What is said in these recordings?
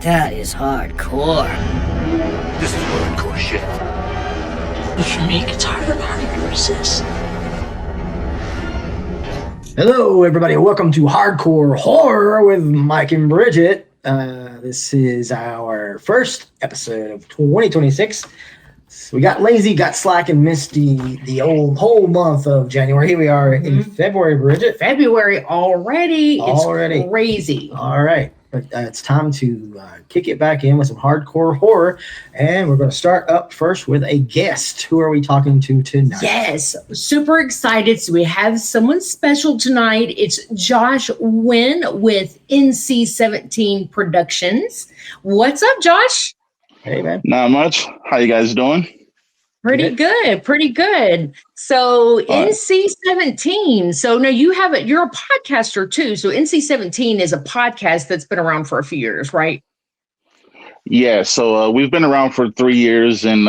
That is hardcore. This is hardcore shit. But for me, it's harder to resist. Hello, everybody. Welcome to Hardcore Horror with Mike and Brigitte. This is our first episode of 2026. So we got lazy, got slack, and missed the whole month of January. Here we are in February, Brigitte. February already. It's crazy. All right. But it's time to kick it back in with some hardcore horror. And we're going to start up first with a guest. Who are we talking to tonight? Yes, super excited. So we have someone special tonight. It's Josh Wynn with NC17 Productions. What's up, Josh? Hey, man. Not much. How you guys doing? Pretty good. So NC17. So no, you have it. You're a podcaster too. So NC17 is a podcast that's been around for a few years, right? Yeah. So we've been around for 3 years, and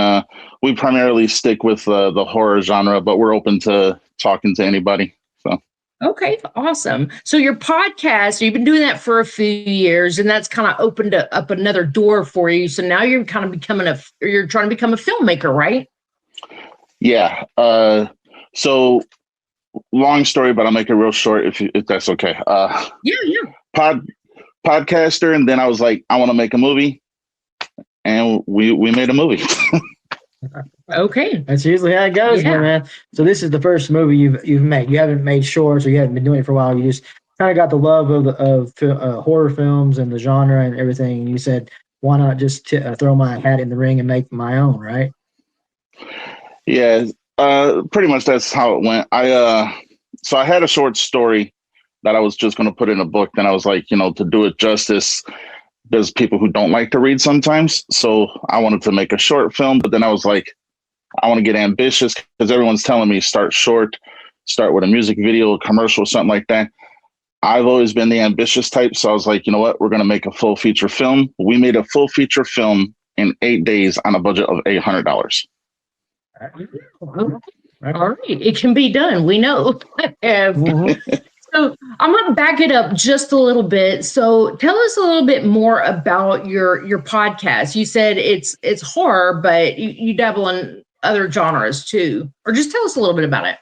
we primarily stick with the horror genre, but we're open to talking to anybody. So. Okay, awesome. So your podcast, you've been doing that for a few years, and that's kind of opened up another door for you. So now you're kind of you're trying to become a filmmaker, right? Yeah. So long story, but I'll make it real short if that's okay. Yeah. Podcaster, and then I was like, I want to make a movie, and we made a movie. Okay. That's usually how it goes, man. So this is the first movie you've made. You haven't made shorts, or you haven't been doing it for a while. You just kind of got the love of horror films and the genre and everything. And you said, why not just throw my hat in the ring and make my own, right? Yeah. Pretty much that's how it went. So I had a short story that I was just going to put in a book. Then I was like, to do it justice, there's people who don't like to read sometimes. So I wanted to make a short film, but then I was like, I want to get ambitious because everyone's telling me start short, start with a music video, a commercial, something like that. I've always been the ambitious type. So I was like, you know what? We're going to make a full feature film. We made a full feature film in 8 days on a budget of $800. All right. It can be done. We know. So I'm going to back it up just a little bit. So tell us a little bit more about your podcast. You said it's horror, but you dabble in other genres too. Or just tell us a little bit about it.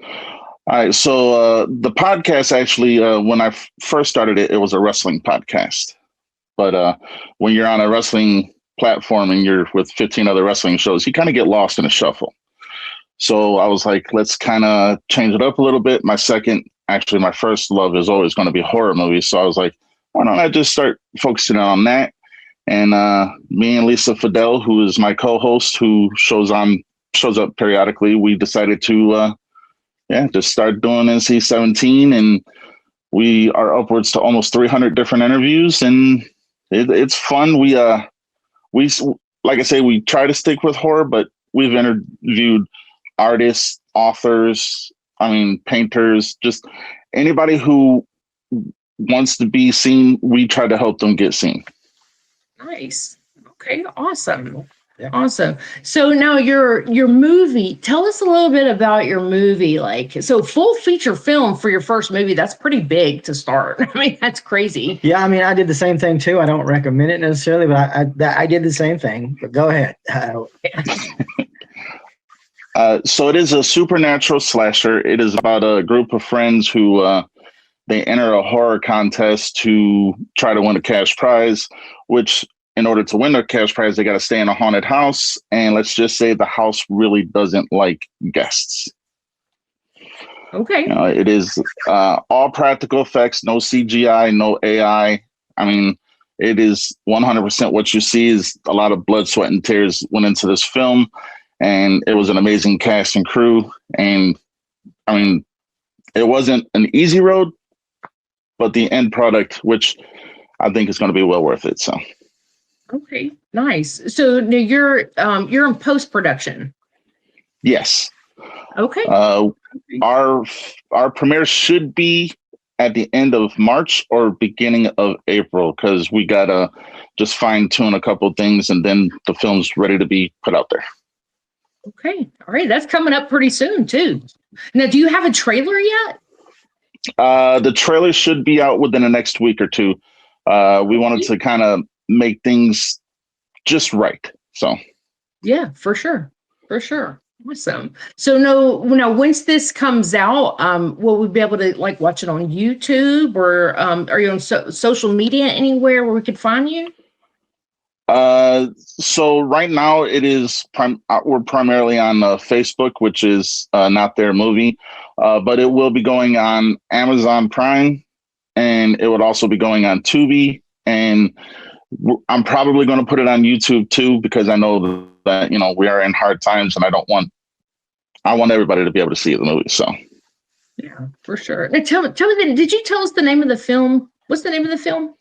All right. So the podcast actually, when I first started it, it was a wrestling podcast. But when you're on a wrestling platform and you're with 15 other wrestling shows, you kind of get lost in a shuffle. So I was like, let's kind of change it up a little bit. My first love is always going to be horror movies. So I was like, why don't I just start focusing on that? And me and Lisa Fidel, who is my co-host, who shows up periodically, we decided to just start doing NC17, and we are upwards to almost 300 different interviews, and it's fun. We like I say, we try to stick with horror, but we've interviewed artists, authors, painters, just anybody who wants to be seen. We try to help them get seen. Nice. Okay. Awesome. Yeah. Awesome. So now your movie, tell us a little bit about your movie. So full feature film for your first movie, that's pretty big to start. That's crazy. Yeah. I did the same thing too. I don't recommend it necessarily, but I did the same thing, but go ahead. So it is a supernatural slasher. It is about a group of friends who they enter a horror contest to try to win a cash prize, which in order to win the cash prize, they got to stay in a haunted house. And let's just say the house really doesn't like guests. Okay. It is all practical effects, no CGI, no AI. It is 100% what you see is a lot of blood, sweat, and tears went into this film. And it was an amazing cast and crew. And it wasn't an easy road, but the end product, which I think is going to be well worth it. So. Okay, nice. So now you're in post-production. Yes. Okay. Our premiere should be at the end of March or beginning of April, because we gotta just fine tune a couple things, and then the film's ready to be put out there. Okay. All right. That's coming up pretty soon too. Now, do you have a trailer yet? The trailer should be out within the next week or two. We wanted to kind of make things just right. So Yeah, for sure. For sure. Awesome. So no, once this comes out, will we be able to like watch it on YouTube, or are you on social media anywhere where we could find you? So right now it is we're primarily on Facebook, which is Not Their Movie, but it will be going on Amazon Prime, and it would also be going on Tubi, and I'm probably going to put it on YouTube too, because I know that, we are in hard times, and I want everybody to be able to see the movie. So Yeah, for sure. And tell me, did you tell us the name of the film? What's the name of the film?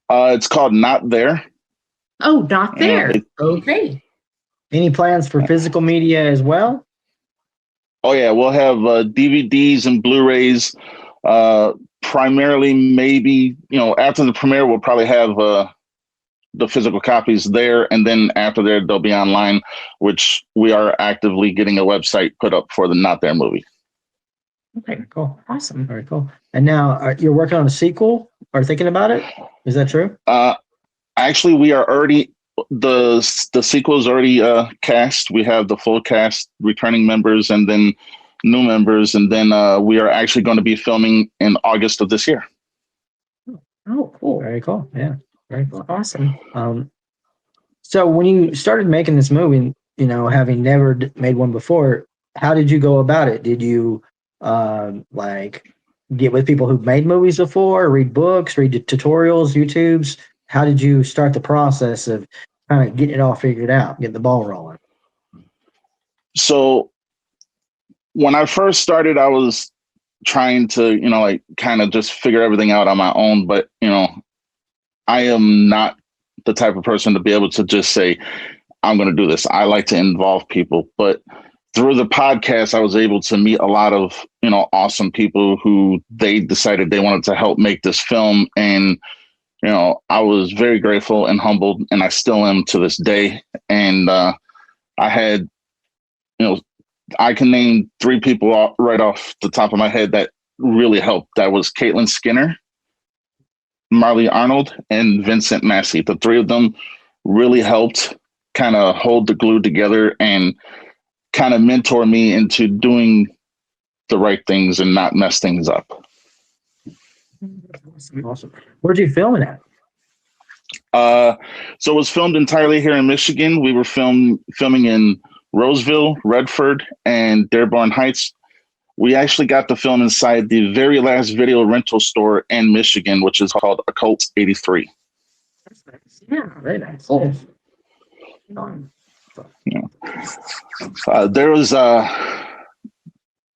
it's called Not There. Oh, Not There. Okay. Any plans for physical media as well? Oh yeah, we'll have DVDs and Blu-rays. Primarily, maybe after the premiere, we'll probably have the physical copies there, and then after there, they'll be online, which we are actively getting a website put up for the Not There movie. Okay, cool, awesome, very cool. And now you're working on a sequel, or thinking about it? Is that true? Actually, we are already the sequel is already cast. We have the full cast, returning members, and then new members, and then we are actually going to be filming in August of this year. Oh, cool. Very cool. Yeah, very cool. Awesome. So when you started making this movie, having never made one before, how did you go about it? Did you like get with people who've made movies before, read books, read tutorials, YouTubes? How did you start the process of kind of getting it all figured out, getting the ball rolling? So when I first started, I was trying to, kind of just figure everything out on my own. But, I am not the type of person to be able to just say, I'm going to do this. I like to involve people. But through the podcast, I was able to meet a lot of, awesome people who they decided they wanted to help make this film. And, I was very grateful and humbled, and I still am to this day. And I had, I can name 3 people right off the top of my head that really helped. That was Caitlin Skinner, Marley Arnold, and Vincent Massey. The 3 of them really helped kind of hold the glue together and kind of mentor me into doing the right things and not mess things up. Awesome. Where'd you film it at? So it was filmed entirely here in Michigan. We were filming in Roseville, Redford, and Dearborn Heights. We actually got the film inside the very last video rental store in Michigan, which is called Occult 83. That's nice. Yeah, very nice. Cool. There was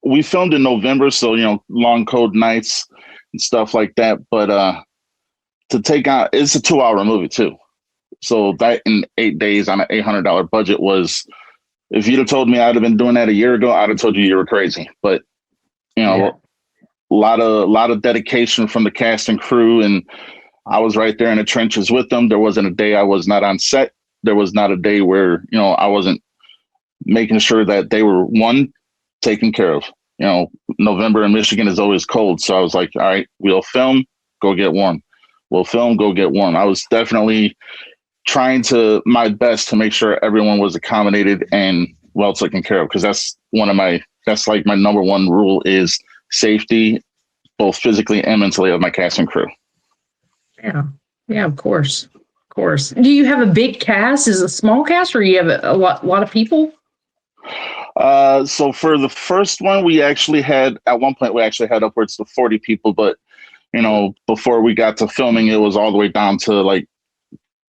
we filmed in November, so long cold nights and stuff like that. But to take out, it's a 2-hour movie too. So that in 8 days on an $800 budget was, if you'd have told me I'd have been doing that a year ago, I'd have told you were crazy. But a lot of dedication from the cast and crew, and I was right there in the trenches with them. There wasn't a day I was not on set. There was not a day where I wasn't making sure that they were taken care of. November in Michigan is always cold, so I was like, all right, we'll film, go get warm. We'll film, go get warm. I was definitely trying to my best to make sure everyone was accommodated and well taken care of, because that's like my number one rule is safety, both physically and mentally, of my cast and crew. Yeah, of course. Do you have a big cast? Is it a small cast, or you have a lot of people? So for the first one, we actually had upwards to 40 people, but before we got to filming, it was all the way down to like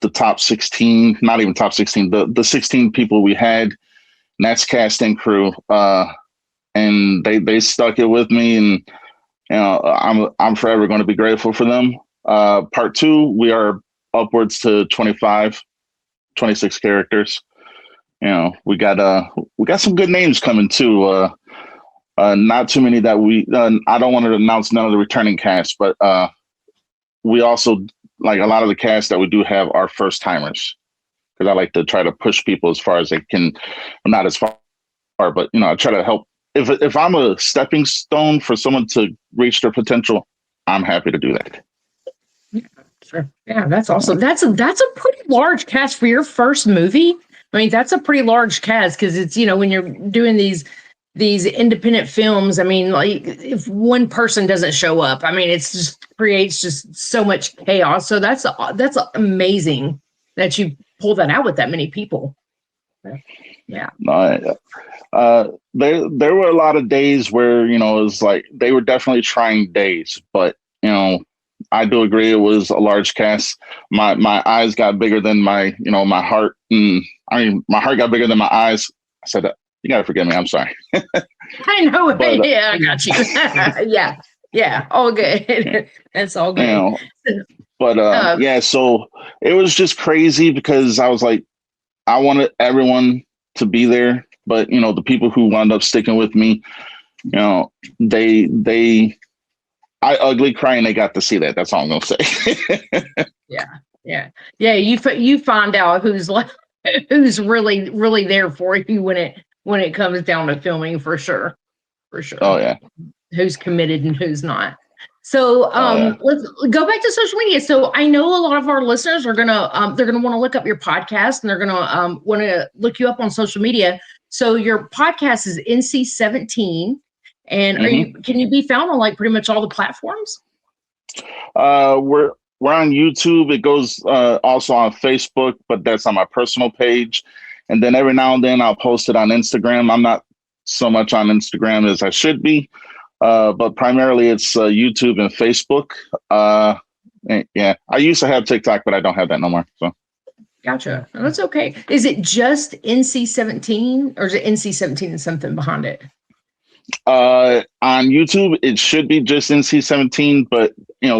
the top 16, not even top 16, the 16 people we had, and that's cast and crew. And they stuck it with me, and I'm forever going to be grateful for them. Part 2, we are upwards to 25, 26 characters. We got some good names coming too. Not too many that I don't want to announce none of the returning cast, but we also, like, a lot of the cast that we do have are first timers, because I like to try to push people as far as they can, not as far, but I try to help. If I'm a stepping stone for someone to reach their potential, I'm happy to do that. Sure. Yeah, that's awesome. That's a pretty large cast for your first movie. I mean, that's a pretty large cast because it's, when you're doing these independent films, I mean, like if one person doesn't show up, I mean, it's just creates just so much chaos. So that's amazing that you pull that out with that many people. Yeah. There were a lot of days where, it was like they were definitely trying days, but I do agree it was a large cast. My eyes got bigger than my my heart, and my heart got bigger than my eyes. I said that. You gotta forgive me. I'm sorry. I know. But, yeah, I got you. yeah, all good. That's all good. But yeah, so it was just crazy because I was like, I wanted everyone to be there, but the people who wound up sticking with me, they I ugly cry and they got to see that. That's all I'm gonna say. Yeah. You find out who's really there for you when it comes down to filming, for sure. Oh yeah. Who's committed and who's not. So let's go back to social media. So I know a lot of our listeners are gonna they're gonna want to look up your podcast and they're gonna want to look you up on social media. So your podcast is NC17, and can you be found on like pretty much all the platforms? We're on YouTube. It goes also on Facebook, but that's on my personal page. And then every now and then I'll post it on Instagram. I'm not so much on Instagram as I should be, but primarily it's YouTube and Facebook. Yeah, I used to have TikTok, but I don't have that no more. So. Gotcha. No, that's okay. Is it just NC17 or is it NC17 and something behind it? On YouTube, it should be just NC17, but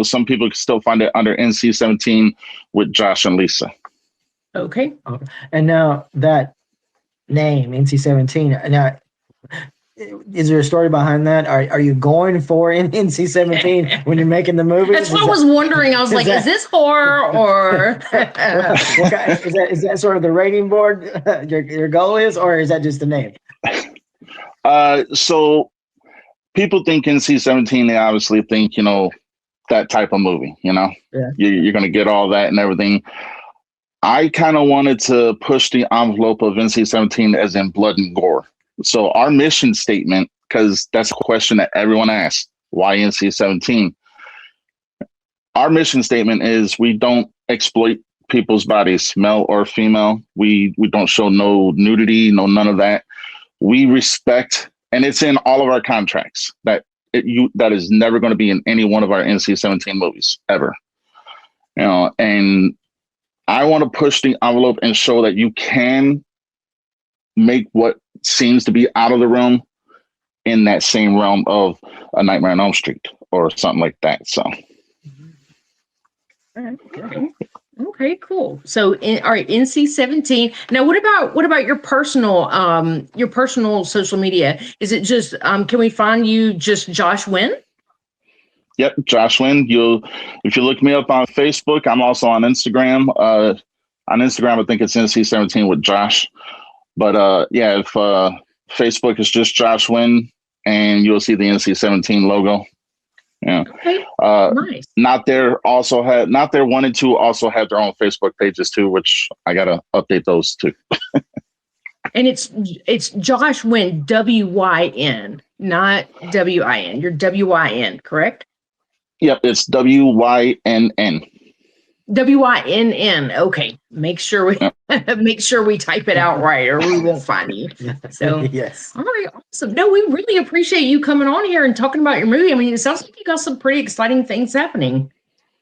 some people can still find it under NC17 with Josh and Lisa. Okay. And now that name NC17. Now, is there a story behind that? Are you going for NC17 when you're making the movie? That's what I was wondering. I was like, is this horror or is that sort of the rating board your goal is, or is that just the name? So people think NC17, they obviously think, that type of movie, Yeah. You're going to get all that and everything. I kind of wanted to push the envelope of NC17 as in blood and gore. So our mission statement, because that's a question that everyone asks, why NC17? Our mission statement is we don't exploit people's bodies, male or female. We don't show no nudity, none of that. We respect, and it's in all of our contracts that is never going to be in any one of our NC17 movies ever. And I want to push the envelope and show that you can make what seems to be out of the realm in that same realm of A Nightmare on Elm Street or something like that. So, all right, okay, cool. So, all right, NC17. Now, what about your personal social media? Is it just can we find you just Josh Wynn? Yep, Josh Wynn. If you look me up on Facebook, I'm also on Instagram. On Instagram, I think it's NC17 with Josh. But yeah, if Facebook is just Josh Wynn, and you'll see the NC17 logo. Yeah. Okay. Nice. Not There 1 and 2 also have their own Facebook pages too, which I gotta update those too. And it's Josh Wynn, WYN, not WIN. You're WYN, correct? Yep, it's WYNN. WYNN. Okay, make sure we type it out right, or we won't find you. So yes. All right, awesome. No, we really appreciate you coming on here and talking about your movie. I mean, it sounds like you got some pretty exciting things happening.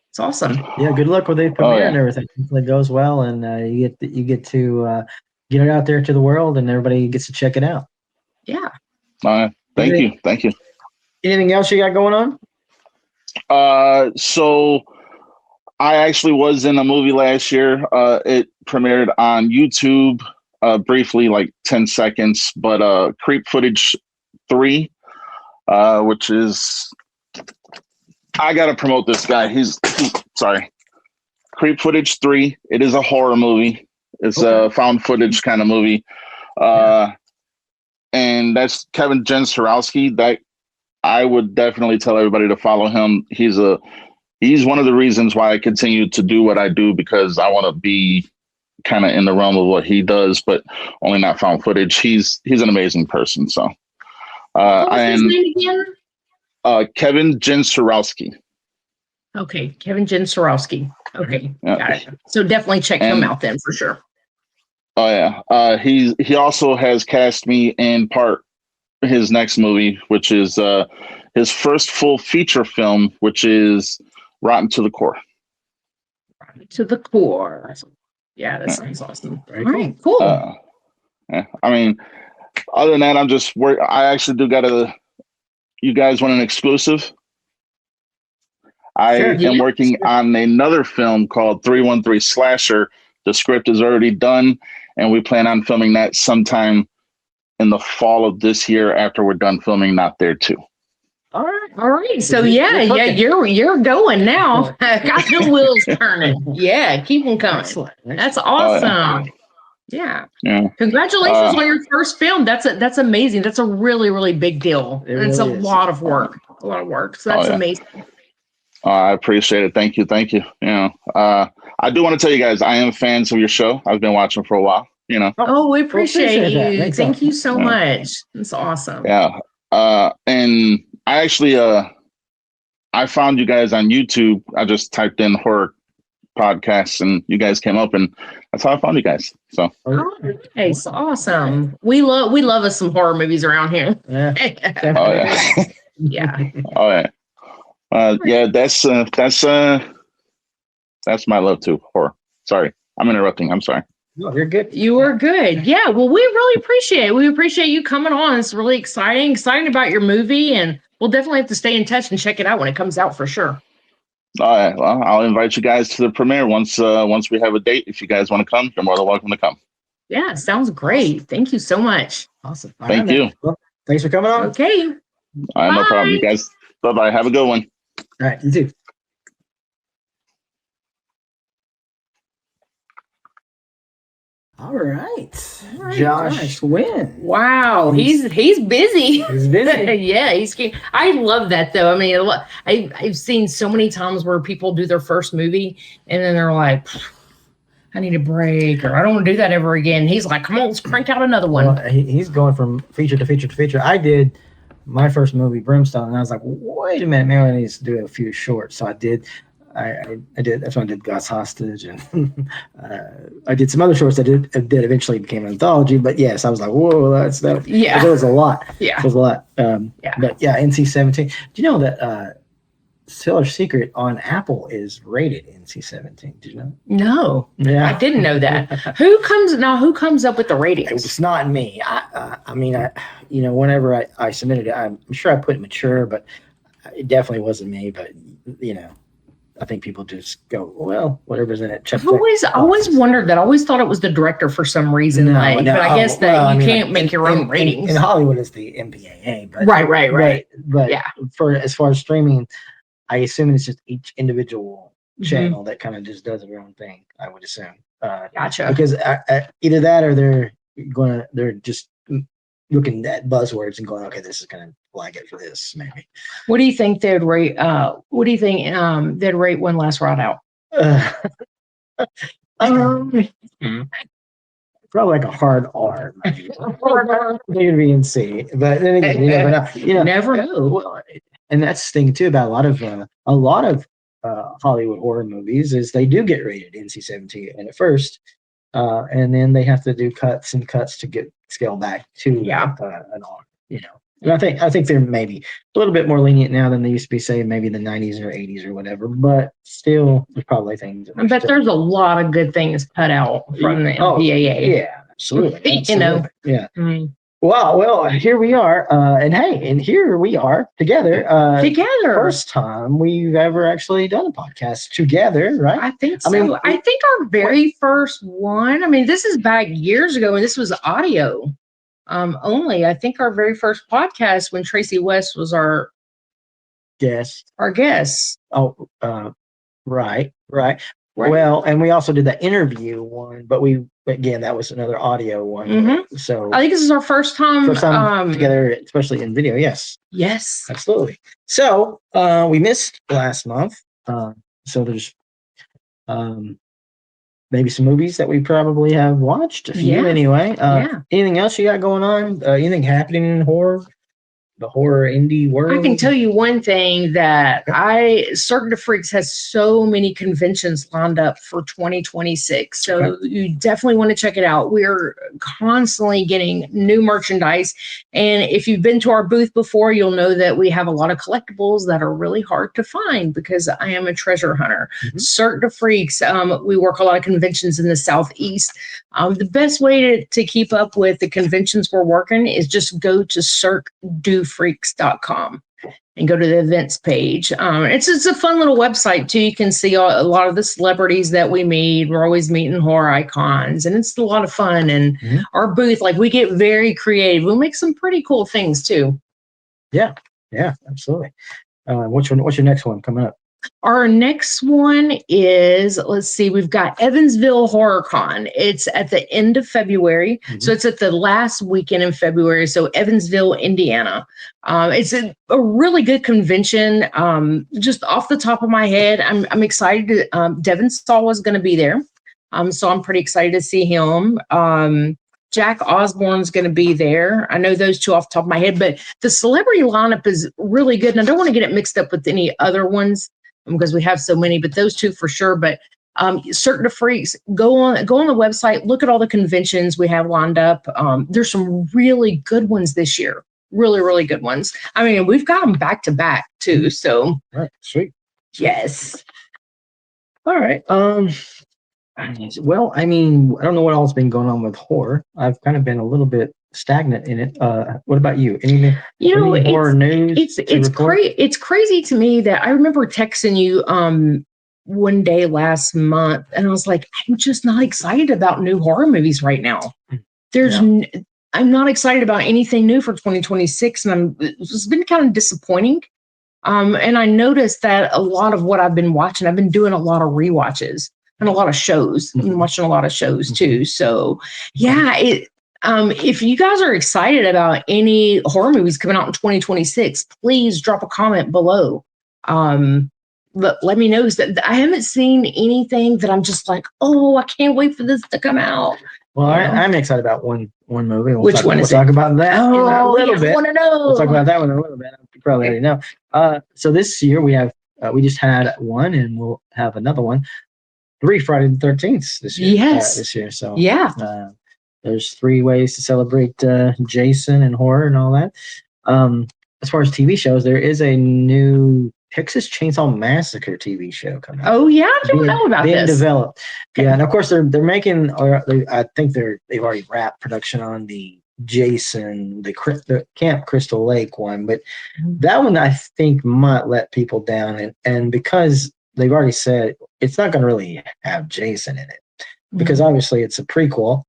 It's awesome. Yeah, good luck with the premiere and everything. Hopefully it goes well, and you get to get it out there to the world, and everybody gets to check it out. Yeah. Thank you. Anything else you got going on? So I actually was in a movie last year. It premiered on YouTube briefly, like 10 seconds, but Creep Footage 3, which is, I got to promote this guy. Sorry. Creep Footage 3. It is a horror movie. It's a found footage kind of movie. And that's Kevin Jenserowski. That I would definitely tell everybody to follow him. He's a he's one of the reasons why I continue to do what I do, because I want to be kind of in the realm of what he does, but only not found footage. He's an amazing person. So, What was his name again? Kevin Jensorowski. Okay, Kevin Jensorowski. Okay, Yeah. got it. So definitely check him out then for sure. Oh yeah. He also has cast me in part his next movie, which is his first full feature film, which is Rotten to the Core. To the core. Yeah, that sounds awesome. Very All right, cool. Yeah. I mean, other than that, I'm just I actually do got you guys want an exclusive? I am working on another film called 313 Slasher. The script is already done, and we plan on filming that sometime in the fall of this year after we're done filming Not There Too. All right. So you're going now. Got the wheels turning. Yeah, keep them coming. Excellent. That's awesome. Yeah. Congratulations on your first film. That's amazing. That's a really, really big deal. It's a lot of work. A lot of work. So that's amazing. I appreciate it. Thank you. I do want to tell you guys, I am fans of your show. I've been watching for a while. We appreciate you. Thank you so much. It's awesome. Yeah. And I actually I found you guys on YouTube. I just typed in horror podcasts and you guys came up, and that's how I found you guys. So it's awesome. We love us some horror movies around here. Yeah. Oh yeah. Yeah. Oh yeah. Yeah, that's my love too. Horror. Sorry, I'm interrupting. I'm sorry. No, you're good. You are good. Yeah. Well, we really appreciate it. We appreciate you coming on. It's really exciting about your movie, and we'll definitely have to stay in touch and check it out when it comes out for sure. All right. Well, I'll invite you guys to the premiere once we have a date. If you guys want to come, you're more than welcome to come. Yeah, sounds great. Thank you so much. Awesome. Thank you. Well, thanks for coming on. Okay. All right, no problem. You guys, bye-bye. Have a good one. All right, you too. All right. Josh Wynn. Wow, he's busy. He's busy. Yeah, I love that though. I mean, I've seen so many times where people do their first movie and then they're like, I need a break, or I don't want to do that ever again. He's like, come on, let's crank out another one. Well, he's going from feature to feature to feature. I did my first movie, Brimstone, and I was like, wait a minute, maybe I need to do a few shorts. So I did. I did. That's when I did God's Hostage, and I did some other shorts that did eventually became an anthology. But yes, I was like, whoa, that. Yeah, it was a lot. Yeah, it was a lot. Yeah, but yeah, NC17. Do you know that Seller's Secret on Apple is rated NC17? Did you know? No. Yeah, I didn't know that. Who comes up with the ratings? It's not me. I mean, whenever I submitted it, I'm sure I put mature, but it definitely wasn't me. But I think people just go, well, whatever's in it. I've always wondered that. I always thought it was the director for some reason. But I guess you can't make your own ratings. In Hollywood, it's the MPAA. But, right. But yeah, as far as streaming, I assume it's just each individual channel that kind of just does their own thing. I would assume. Gotcha. Because either that or they're just looking at buzzwords and going, okay, this is going to flag it for this, maybe. What do you think they'd rate? What do you think they'd rate One Last Ride Out? Probably like a hard R. Maybe. They'd be in C, but then again, you never know. Never know. Well, and that's the thing too about a lot of Hollywood horror movies is they do get rated NC-17 at first, and then they have to do cuts to get scaled back to an R. And I think they're maybe a little bit more lenient now than they used to be, say maybe the 90s or 80s or whatever. But still, there's probably things. I bet there's a lot of good things cut out from the MPAA. Yeah, absolutely. Yeah. Mm-hmm. Wow. Well, here we are, and here we are together. First time we've ever actually done a podcast together, right? I think so. I think our very first one. I mean, this is back years ago, and this was audio only. I think our very first podcast when Tracy West was our guest. Oh, right. Well, and we also did that interview one, but that was another audio one. Mm-hmm. So I think this is our first time together, especially in video. Yes, absolutely. So we missed last month, So there's maybe some movies that we probably have watched, a few anyway. Anything else you got going on? Anything happening in horror? The horror indie world? I can tell you one thing that Circuit of Freaks has so many conventions lined up for 2026. So you definitely want to check it out. We're constantly getting new merchandise. And if you've been to our booth before, you'll know that we have a lot of collectibles that are really hard to find because I am a treasure hunter. Circuit of Freaks, we work a lot of conventions in the Southeast. The best way to keep up with the conventions we're working is just go to circdofreaks.com and go to the events page. It's a fun little website too. You can see a lot of the celebrities that we meet. We're always meeting horror icons, and it's a lot of fun. And our booth, like, we get very creative. We make some pretty cool things too. Yeah, absolutely. What's your next one coming up? Our next one is, let's see, we've got Evansville Horror Con. It's at the end of February. So it's at the last weekend in February. So Evansville, Indiana. It's a really good convention. Just off the top of my head, I'm excited to, Devin Saul is going to be there. So I'm pretty excited to see him. Jack Osborne's going to be there. I know those two off the top of my head, but the celebrity lineup is really good. And I don't want to get it mixed up with any other ones because we have so many, but those two for sure. But Circuit of Freaks, go on the website, look at all the conventions we have lined up. There's some really good ones this year. Really, really good ones. I mean, we've got them back to back too. So, right, sweet. Yes. All right. Well, I mean, I don't know what all's been going on with horror. I've kind of been a little bit stagnant in it. What about you? Any horror news? It's crazy to me that I remember texting you one day last month, and I was like, I'm just not excited about new horror movies right now. I'm not excited about anything new for 2026, and it's been kind of disappointing. And I noticed that a lot of what I've been watching, I've been doing a lot of rewatches and a lot of shows. I've been watching a lot of shows too. So if you guys are excited about any horror movies coming out in 2026, please drop a comment below. Let me know that I haven't seen anything that I'm just like, oh, I can't wait for this to come out. Well, I'm excited about one movie. Which one is it? We'll talk about that in a little bit. I want to know. We'll talk about that one in a little bit. You probably already know. So this year we just had one, and we'll have another one. 3 Friday the 13th this year. Yes. This year. So there's 3 ways to celebrate Jason and horror and all that. As far as TV shows, there is a new Texas Chainsaw Massacre TV show coming out. Oh yeah, I don't know about being this. Developed. Okay. Yeah, and of course they're making. I think they've already wrapped production on the Jason, the Camp Crystal Lake one, but that one I think might let people down, and because they've already said it's not going to really have Jason in it, because obviously it's a prequel.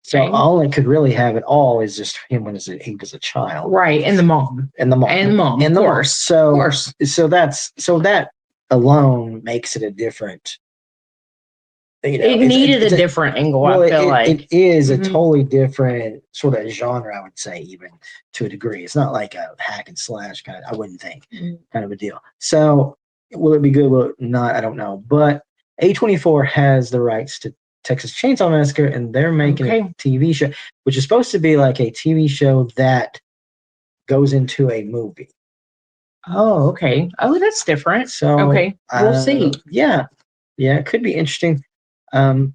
So all it could really have at all is just him when he was a child, right? And the mom, of course. So that alone makes it a different. It needed a different angle. Well, I feel like it is a totally different sort of genre. I would say, even to a degree, it's not like a hack and slash kind of. I wouldn't think kind of a deal. So will it be good? Will it not? I don't know. But A24 has the rights to Texas Chainsaw Massacre, and they're making a TV show, which is supposed to be like a TV show that goes into a movie. Oh, okay. Oh, that's different. So we'll see. Yeah, it could be interesting. I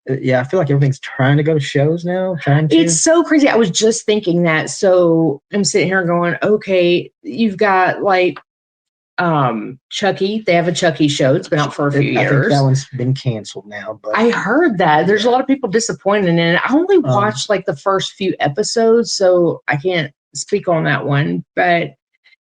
feel like everything's trying to go to shows now. It's so crazy. I was just thinking that. So I'm sitting here going, okay, you've got like Chucky. They have a Chucky show. It's been out for a few years. I think that one's been canceled now. But I heard that there's a lot of people disappointed in it. I only watched like the first few episodes, so I can't speak on that one. But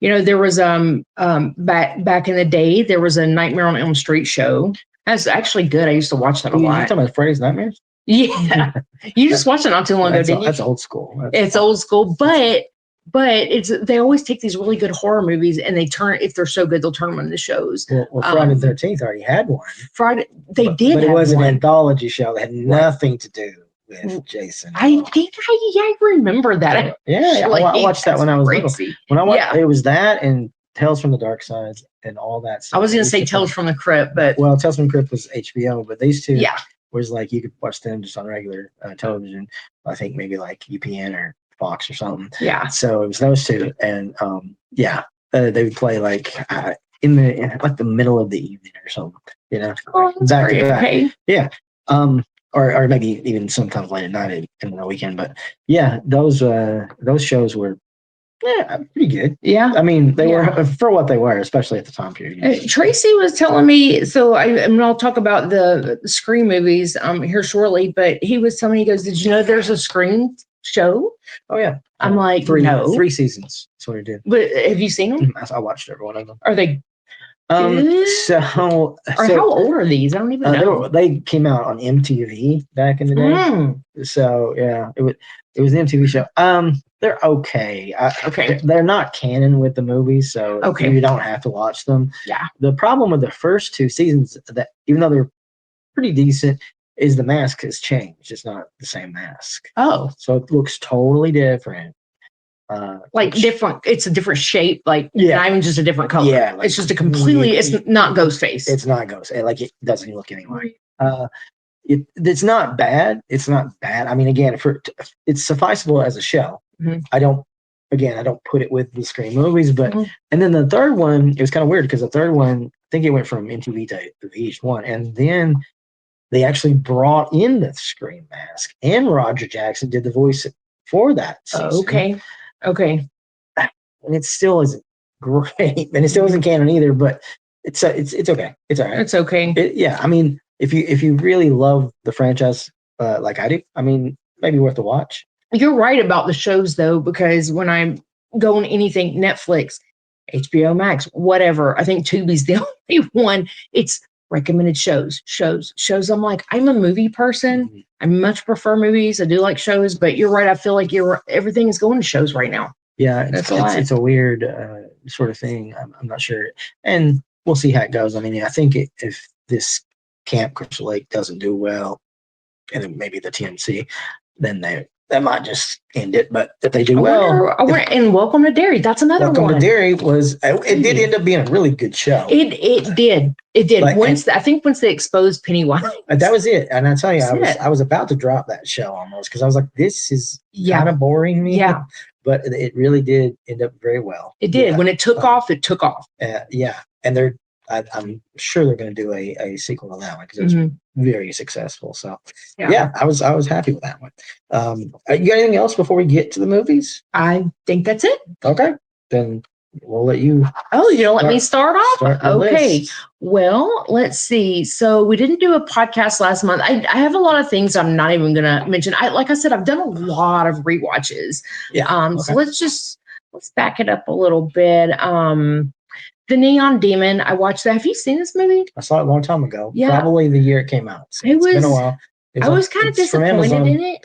there was back in the day, there was a Nightmare on Elm Street show. That's actually good. I used to watch that a lot. You talking about Freddy's Nightmares? Yeah, you just watched it not too long ago, didn't you? That's old school. It's old school, but they always take these really good horror movies and if they're so good, they'll turn them into shows. Well, Friday the 13th already had one. They did, but it was an anthology show that had nothing to do with Jason. I think I remember that. I watched that when I was little. It was that and Tales from the Dark Side and all that stuff. I was gonna say Tales from the Crypt, but well, Tales from the Crypt was HBO, but these two yeah, was like you could watch them just on regular television. I think maybe like UPN or Fox or something. yeah. So it was those two, and they would play like in the middle of the evening or something, you know, Oh, that's back to great. back. Okay. Yeah. Or maybe even sometimes late at night in the weekend. But yeah, those shows were pretty good. Yeah. I mean, they Yeah. were for what they were, especially at the time period. Tracy was telling me, so I'll talk about the Scream movies here shortly, but he was telling me, he goes, did you know there's a Scream show? Oh yeah. I'm like, three no. seasons. That's what I did. But have you seen them? I watched every one of them. Are they So how old are these? I don't even know. They came out on MTV back in the day. So yeah, it was an MTV show. They're okay. Okay. They're not canon with the movies, so you don't have to watch them. Yeah. The problem with the first two seasons, that even though they're pretty decent, is the mask has changed. It's not the same mask. Oh. So it looks totally different. Different. It's a different shape. Like not even just a different color. Yeah. Like, it's just a completely. It's not Ghostface. It's not Ghost. Like it doesn't look anything like. It's not bad. It's not bad. I mean, again, it's sufficeable as a show. Mm-hmm. I don't put it with the Scream movies, but and then the third one, it was kind of weird because the third one, I think it went from MTV to VH1, and then they actually brought in the Scream mask, and Roger Jackson did the voice for that season. Okay. And it still isn't great, and it still isn't canon either. But it's okay. It's all right. It's okay. Yeah, I mean, if you really love the franchise like I do, I mean, maybe worth a watch. You're right about the shows though, because when I'm going anything Netflix, HBO Max, whatever, I think Tubi's the only one. It's recommended shows. I'm like, I'm a movie person. Mm-hmm. I much prefer movies. I do like shows, but you're right. I feel like everything is going to shows right now. Yeah, it's a weird sort of thing. I'm not sure, and we'll see how it goes. I mean, I think if this Camp Crystal Lake doesn't do well, and then maybe the TNC, then they might just end it. But if they do and Welcome to Derry, that's another one. Welcome to Derry it did end up being a really good show. It did. Like, once they exposed Pennywise, that was it. And I tell you, I was about to drop that show almost because I was like, this is kind of boring me. Yeah. But it really did end up very well. It did. Yeah. When it took off, it took off. Yeah. And I'm sure they're going to do a sequel to that one because it was very successful. So yeah, I was happy with that one. You got anything else before we get to the movies? I think that's it. Okay, then we'll let you. Oh, you don't let me start off? Okay. List. Well, let's see. So we didn't do a podcast last month. I have a lot of things I'm not even going to mention. Like I said, I've done a lot of rewatches. Yeah. So let's back it up a little bit. The Neon Demon, I watched that. Have you seen this movie? I saw it a long time ago. Yeah. Probably the year it came out. So it's been a while. I was kind of disappointed in it.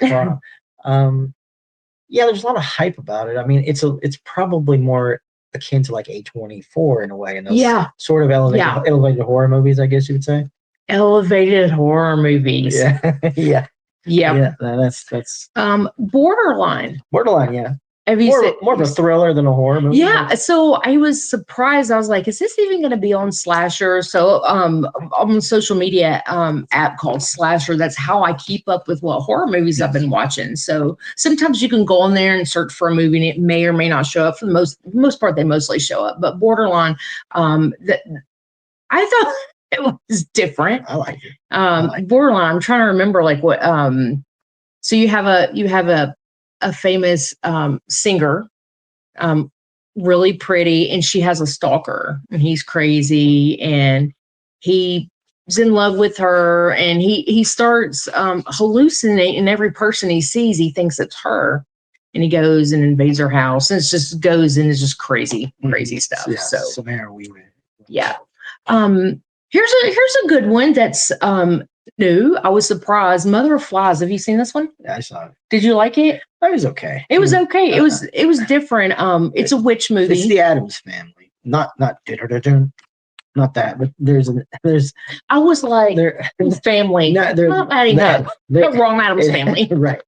Yeah, there's a lot of hype about it. I mean, it's probably more akin to like A24 in a way. And those sort of elevated horror movies, I guess you would say. Elevated horror movies. Yeah. Yeah. That's Borderline. Yeah. Have you seen more of a thriller than a horror movie? Yeah. So I was surprised. I was like, is this even going to be on Slasher? So on a social media app called Slasher, that's how I keep up with what horror movies I've been watching. So sometimes you can go on there and search for a movie and it may or may not show up. For the most part, they mostly show up. But Borderline, I thought it was different. I like it. Borderline, I'm trying to remember like what so you have a famous singer, really pretty, and she has a stalker, and he's crazy, and he's in love with her, and he starts hallucinating every person he sees. He thinks it's her, and he goes and invades her house, and it's just crazy stuff. Yeah, so Samara Weaving. Yeah. Here's a good one that's new. I was surprised. Mother of Flies. Have you seen this one? Yeah, I saw it. Did you like it? It was okay. It was okay. It was different. It's a witch movie. It's the Addams Family. Not that, but there's. I was like, family. Not adding up. The wrong Addams Family. Right.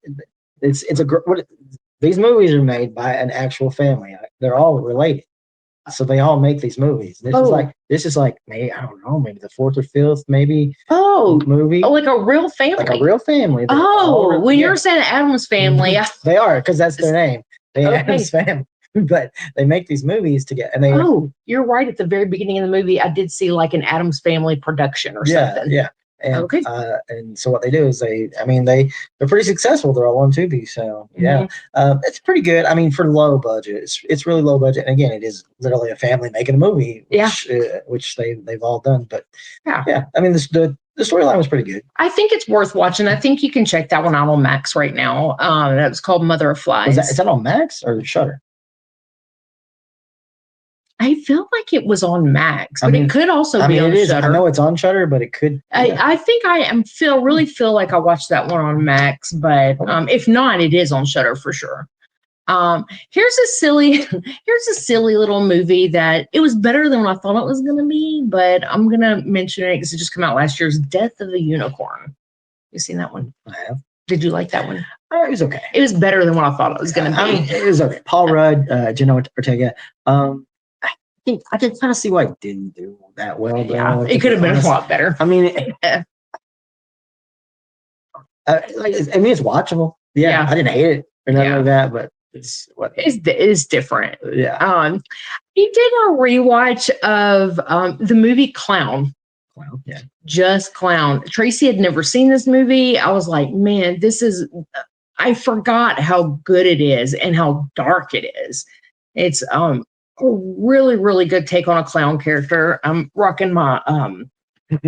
These movies are made by an actual family. They're all related. so they all make these movies. This is like maybe I don't know, maybe the fourth or fifth movie. Like a real family. Like a real family. When you're saying Addams Family, they are because that's their name. The Addams Family. But they make these movies together, and they. You're right. At the very beginning of the movie, I did see like an Addams Family production or something. Yeah. And, and so what they do is they're pretty successful. They're all on Tubi, so it's pretty good. I mean, for low budget, it's really low budget. And again, it is literally a family making a movie, which they've all done. But I mean, the storyline was pretty good. I think it's worth watching. I think you can check that one out on Max right now. That was called Mother of Flies. Is that on Max or Shudder? I feel like it was on Max, but it could also be on Shudder. I know it's on Shudder, but it could. I think I really feel like I watched that one on Max, but if not, it is on Shudder for sure. Here's a silly little movie that it was better than what I thought it was going to be, but I'm going to mention it because it just came out last year's Death of the Unicorn. You seen that one? I have. Did you like that one? It was okay. It was better than what I thought it was going to be. I mean, it was okay. Paul Rudd, Jenna Ortega. I can kind of see why it didn't do that well. Yeah, it could have been a lot better. I mean, it's watchable. Yeah, I didn't hate it or nothing like that, but it's different. Yeah. He did a rewatch of the movie Clown. Yeah. Just Clown. Tracy had never seen this movie. I was like, man, I forgot how good it is and how dark it is. It's a really, really good take on a clown character. I'm rocking my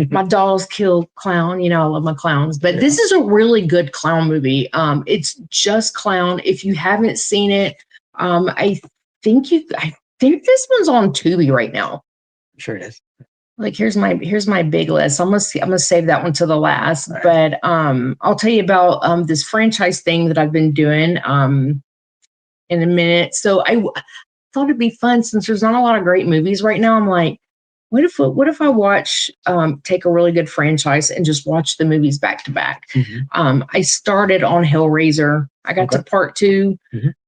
my dolls kill clown. You know, I love my clowns, but this is a really good clown movie. It's just Clown. If you haven't seen it, I think this one's on Tubi right now. I'm sure it is. Like here's my big list. I'm gonna save that one to the last. Right. But I'll tell you about this franchise thing that I've been doing in a minute. So I thought it'd be fun since there's not a lot of great movies right now. I'm like, what if I watch take a really good franchise and just watch the movies back to back? I started on Hellraiser. I got to part 2.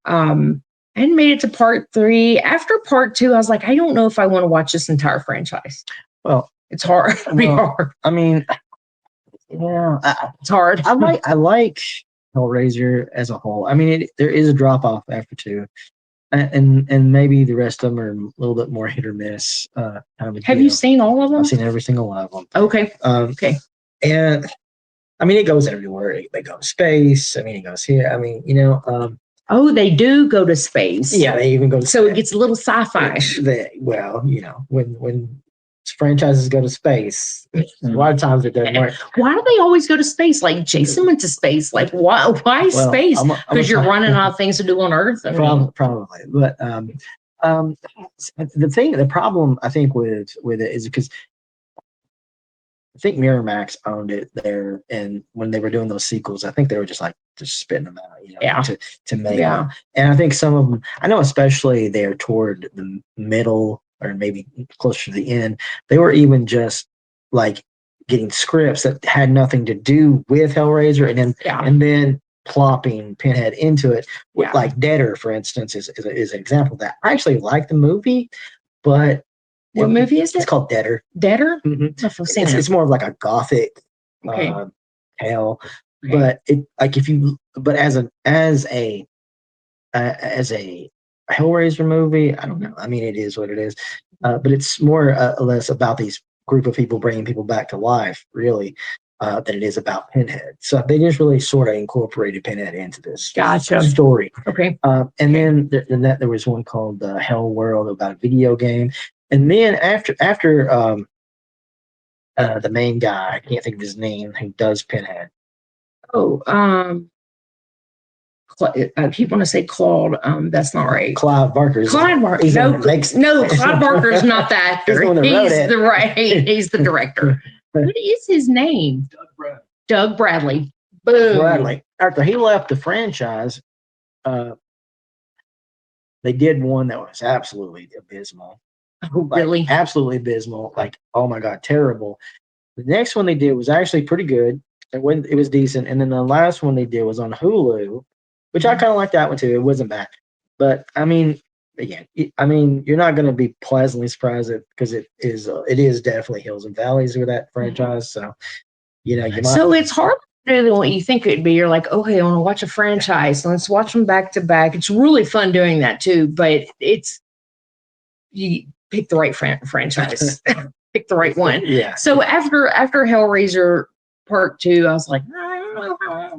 And made it to part 3. After part 2, I was like, I don't know if I want to watch this entire franchise. Well, it's hard. It'd be hard. I mean, it's hard. I like Hellraiser as a whole. I mean, there is a drop off after 2. And maybe the rest of them are a little bit more hit or miss. Have you seen all of them? I've seen every single one of them. Okay. Okay. And I mean, it goes everywhere. They go to space. I mean, it goes here. I mean, they do go to space. Yeah, they even go to space. So it gets a little sci-fi. When franchises go to space, a lot of times it doesn't work. Why do they always go to space? Like Jason went to space. Like why space? Because you're running out of things to do on Earth. Probably. But the problem I think with it is because I think Miramax owned it there, and when they were doing those sequels, I think they were just spitting them out, to make them. And I think some of them, I know especially there toward the middle or maybe closer to the end, they were even just like getting scripts that had nothing to do with Hellraiser, and then plopping Pinhead into it. Like Deader, for instance, is an example of that. I actually like the movie, but what movie is it? It's called Deader. Deader? Mm-hmm. It's more of like a gothic tale, but as a Hellraiser movie, I don't know. I mean, it is what it is, but it's more or less about these group of people bringing people back to life, really, than it is about Pinhead. So they just really sort of incorporated Pinhead into this story. Okay. And then there was one called Hell World about a video game. And then after the main guy, I can't think of his name, who does Pinhead. I keep want to say Claude. That's not right. Clive Barker. Clive Barker. No, Clive Barker is not the actor. He's the director. What is his name? Doug Bradley. Boom. Bradley. After he left the franchise, they did one that was absolutely abysmal. Oh, really? Absolutely abysmal. Like, oh my God, terrible. The next one they did was actually pretty good. It was decent. And then the last one they did was on Hulu, which I kind of liked that one too. It wasn't bad. But I mean, yeah, I mean, you're not going to be pleasantly surprised because it is definitely hills and valleys with that franchise. So, you might. So it's harder to do than what you think it would be. You're like, okay, I want to watch a franchise. Let's watch them back to back. It's really fun doing that too, but you pick the right franchise, pick the right one. Yeah. So after Hellraiser Part 2, I was like,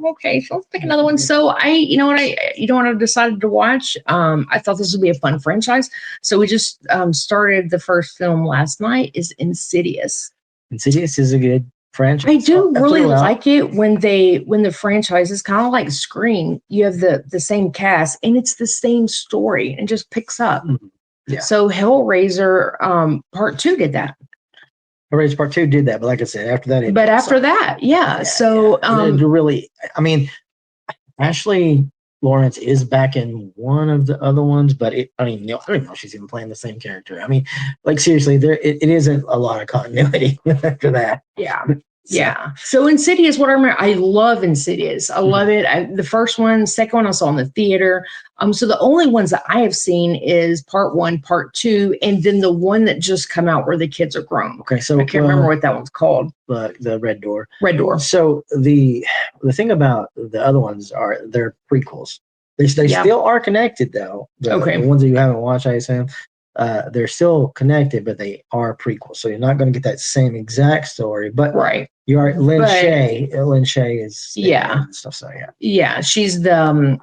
okay, so let's pick another one. So you know what I decided to watch? I thought this would be a fun franchise. So we just started the first film last night. Is Insidious. Insidious is a good franchise. I do really like it when the franchise is kind of like Scream. You have the same cast and it's the same story and just picks up. Mm-hmm. Yeah. So Hellraiser Part 2 did that. Hellraiser Part 2 did that, but like I said, after that, yeah. So really, I mean, Ashley Lawrence is back in one of the other ones, but I don't even know if she's even playing the same character. I mean, like seriously, it isn't a lot of continuity after that. Yeah. Yeah. So Insidious, what I remember, I love Insidious. I love it. The first one, second one I saw in the theater. So the only ones that I have seen is Part 1, Part 2, and then the one that just come out where the kids are grown. Okay, so I can't remember what that one's called. The Red Door. Red Door. So the thing about the other ones are they're prequels. They still are connected though. The ones that you haven't watched, I assume. They're still connected, but they are prequels. So you're not going to get that same exact story. But you are Lynn Shay. Lynn Shay is and stuff. So yeah, she's the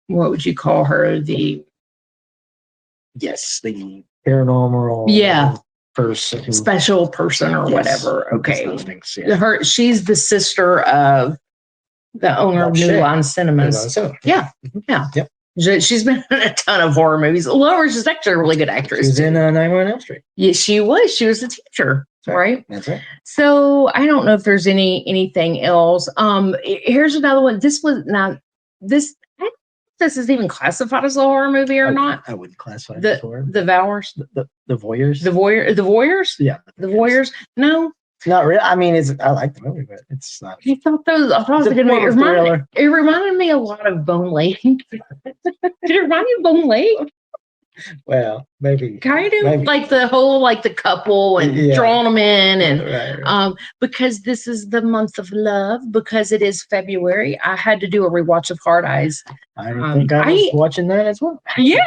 what would you call her? The paranormal person, special person or whatever. Okay, things, she's the sister of the owner of New Line Cinemas. Yeah. Yep. She's been in a ton of horror movies. Laura is actually a really good actress. She was in 911 Elm Street. Yeah, she was. She was the teacher, right? That's right. So I don't know if there's anything else. Here's another one. This was not this. I don't know if this is even classified as a horror movie or not. I wouldn't classify it as horror. The Voyeurs. The Voyeurs. The Voyeurs. Yeah. The Voyeurs. No. It's not real. I mean, I like the movie, but it's not. I thought it was a good movie. It reminded me a lot of Bone Lake. Did it remind you of Bone Lake? Well, maybe. Kind of like the whole, like the couple and drawing them in. And right. because this is the month of love, because it is February, I had to do a rewatch of Hard Eyes. I think I was watching that as well. Yeah.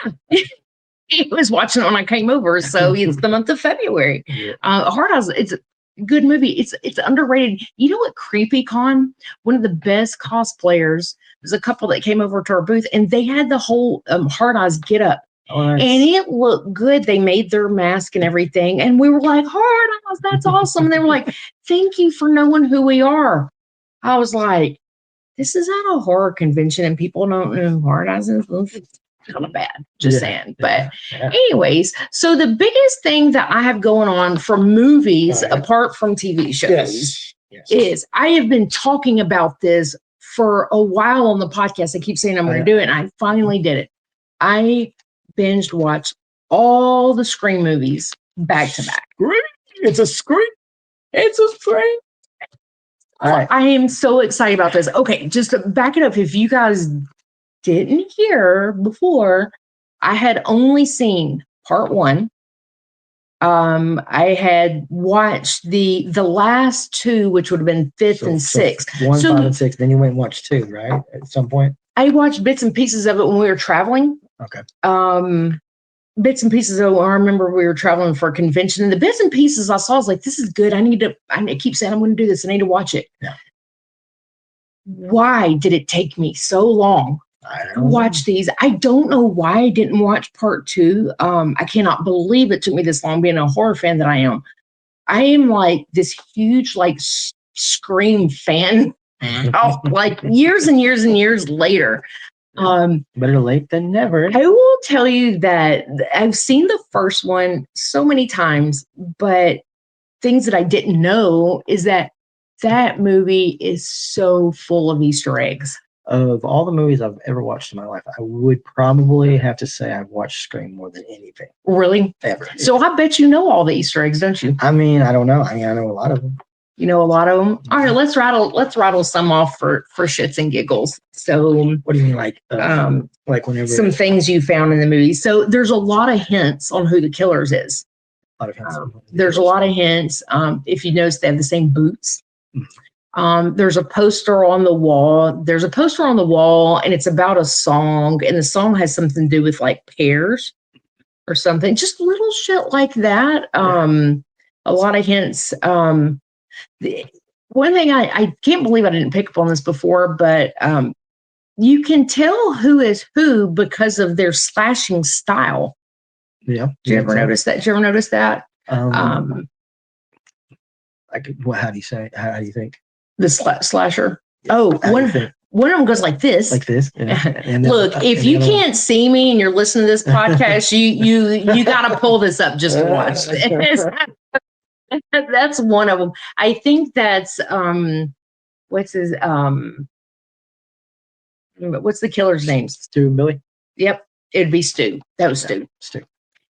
He was watching it when I came over. So it's the month of February. Hard Eyes, it's good movie. It's underrated. You know what? CreepyCon, one of the best cosplayers, was a couple that came over to our booth, and they had the whole Hard Eyes get up, and it looked good. They made their mask and everything, and we were like, Hard Eyes, that's awesome. And they were like, thank you for knowing who we are. I was like, this is at a horror convention, and people don't know who Hard Eyes is. Kind of bad, just saying. But anyways, so the biggest thing that I have going on for movies, apart from TV shows, is I have been talking about this for a while on the podcast. I keep saying I'm going to do it, and I finally did it. I binged watched all the Scream movies back to back. It's a Scream. It's a Scream. All right. I am so excited about this. Okay, just to back it up, if you guys didn't hear before, I had only seen Part 1. I had watched the last two, which would have been fifth and sixth. 1, 5, and 6. Then you went and watched 2, right? At some point. I watched bits and pieces of it when we were traveling. Okay. Bits and pieces of it. I remember we were traveling for a convention, and the bits and pieces I saw, I was like, this is good. I keep saying I'm going to do this. I need to watch it. Yeah. Why did it take me so long to watch these? I don't know why I didn't watch Part 2. I cannot believe it took me this long, being a horror fan that I am. I am like this huge like Scream fan, like years and years and years later. Better late than never. I will tell you that I've seen the first one so many times, but things that I didn't know is that movie is so full of Easter eggs. Of all the movies I've ever watched in my life, I would probably have to say I've watched Scream more than anything. Really? Ever. So I bet you know all the Easter eggs, don't you? I mean, I don't know. I mean, I know a lot of them. You know a lot of them. All right, let's rattle some off for shits and giggles. So, what do you mean, like whenever some things you found in the movie? So there's a lot of hints on who the killers is. A lot of hints. There's a lot of hints. If you notice, they have the same boots. There's a poster on the wall. There's a poster on the wall, and it's about a song, and the song has something to do with like pears or something. Just little shit like that. A lot of hints. One thing I can't believe I didn't pick up on this before, but you can tell who is who because of their slashing style. Yeah. Did you ever notice that? Did you ever notice that? How do you say? How do you think? The slasher. Oh, one of them goes like this. Like this. Yeah. And Look, if you can't see me and you're listening to this podcast, you got to pull this up just to watch this. That's one of them. I think that's what's the killer's name? Stu and Billy. Yep, it'd be Stu. That was Stu. Stu.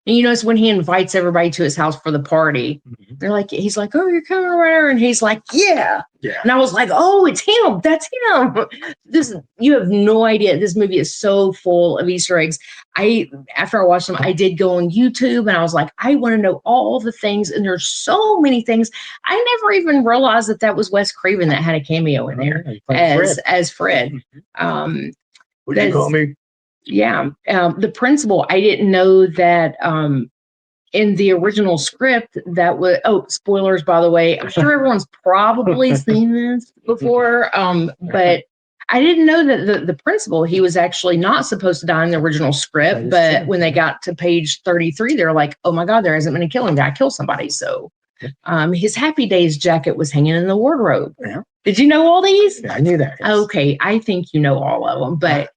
And you notice when he invites everybody to his house for the party, he's like, "Oh, you're coming over," and he's like, "Yeah." And I was like, "Oh, it's him. That's him." You have no idea. This movie is so full of Easter eggs. After I watched them, I did go on YouTube and I was like, I want to know all the things. And there's so many things. I never even realized that was Wes Craven that had a cameo in there as Fred. What did you call me? Yeah. The principal, I didn't know that in the original script that was, spoilers, by the way. I'm sure everyone's probably seen this before, but I didn't know that the principal, he was actually not supposed to die in the original script, but when they got to page 33, they're like, oh my God, there hasn't been a killing. Guy kill somebody. So his Happy Days jacket was hanging in the wardrobe. Yeah. Did you know all these? Yeah, I knew that. Yes. Okay. I think you know all of them, but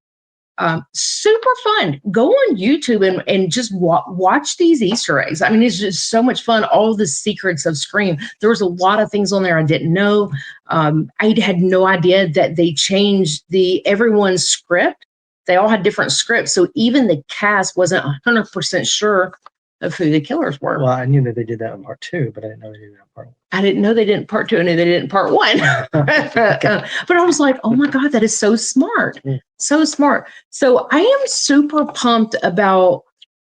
super fun. Go on YouTube and just watch these Easter eggs. I mean, it's just so much fun. All the secrets of Scream. There was a lot of things on there I didn't know. I had no idea that they changed everyone's script. They all had different scripts. So even the cast wasn't 100% sure of who the killers were. Well, I knew that they did that in part 2, but I didn't know they did that in part 1. I didn't know they did part 2. I knew they did in part 1. But I was like, oh my God, that is so smart. So smart. So I am super pumped about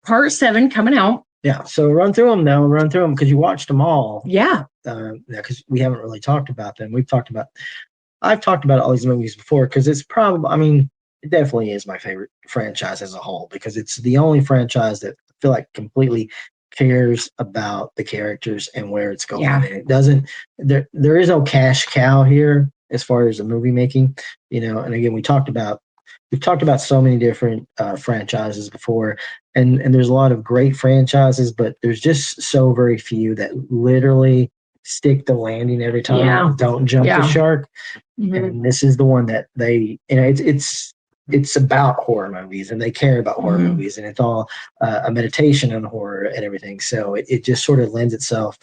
part 7 coming out. Yeah. So run through them now. Run through them because you watched them all. Yeah. Because we haven't really talked about them. I've talked about all these movies before because it's probably, I mean, it definitely is my favorite franchise as a whole because it's the only franchise that I feel like completely cares about the characters and where it's going. Yeah. And it doesn't, there is no cash cow here as far as the movie making, and again, we've talked about so many different franchises before, and there's a lot of great franchises, but there's just so very few that literally stick the landing every time. Don't jump the shark. And this is the one that they, it's about horror movies and they care about horror movies, and it's all a meditation on horror and everything. So it just sort of lends itself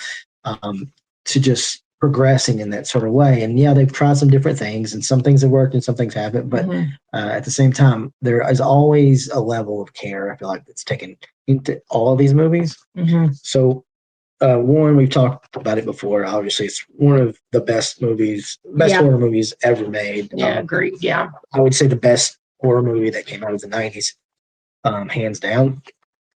to just progressing in that sort of way. And they've tried some different things, and some things have worked and some things haven't. But at the same time, there is always a level of care, I feel like, that's taken into all of these movies. So one, we've talked about it before. Obviously, it's one of the best horror movies ever made. Yeah, agreed. Yeah. I would say the best horror movie that came out of the 90s, hands down.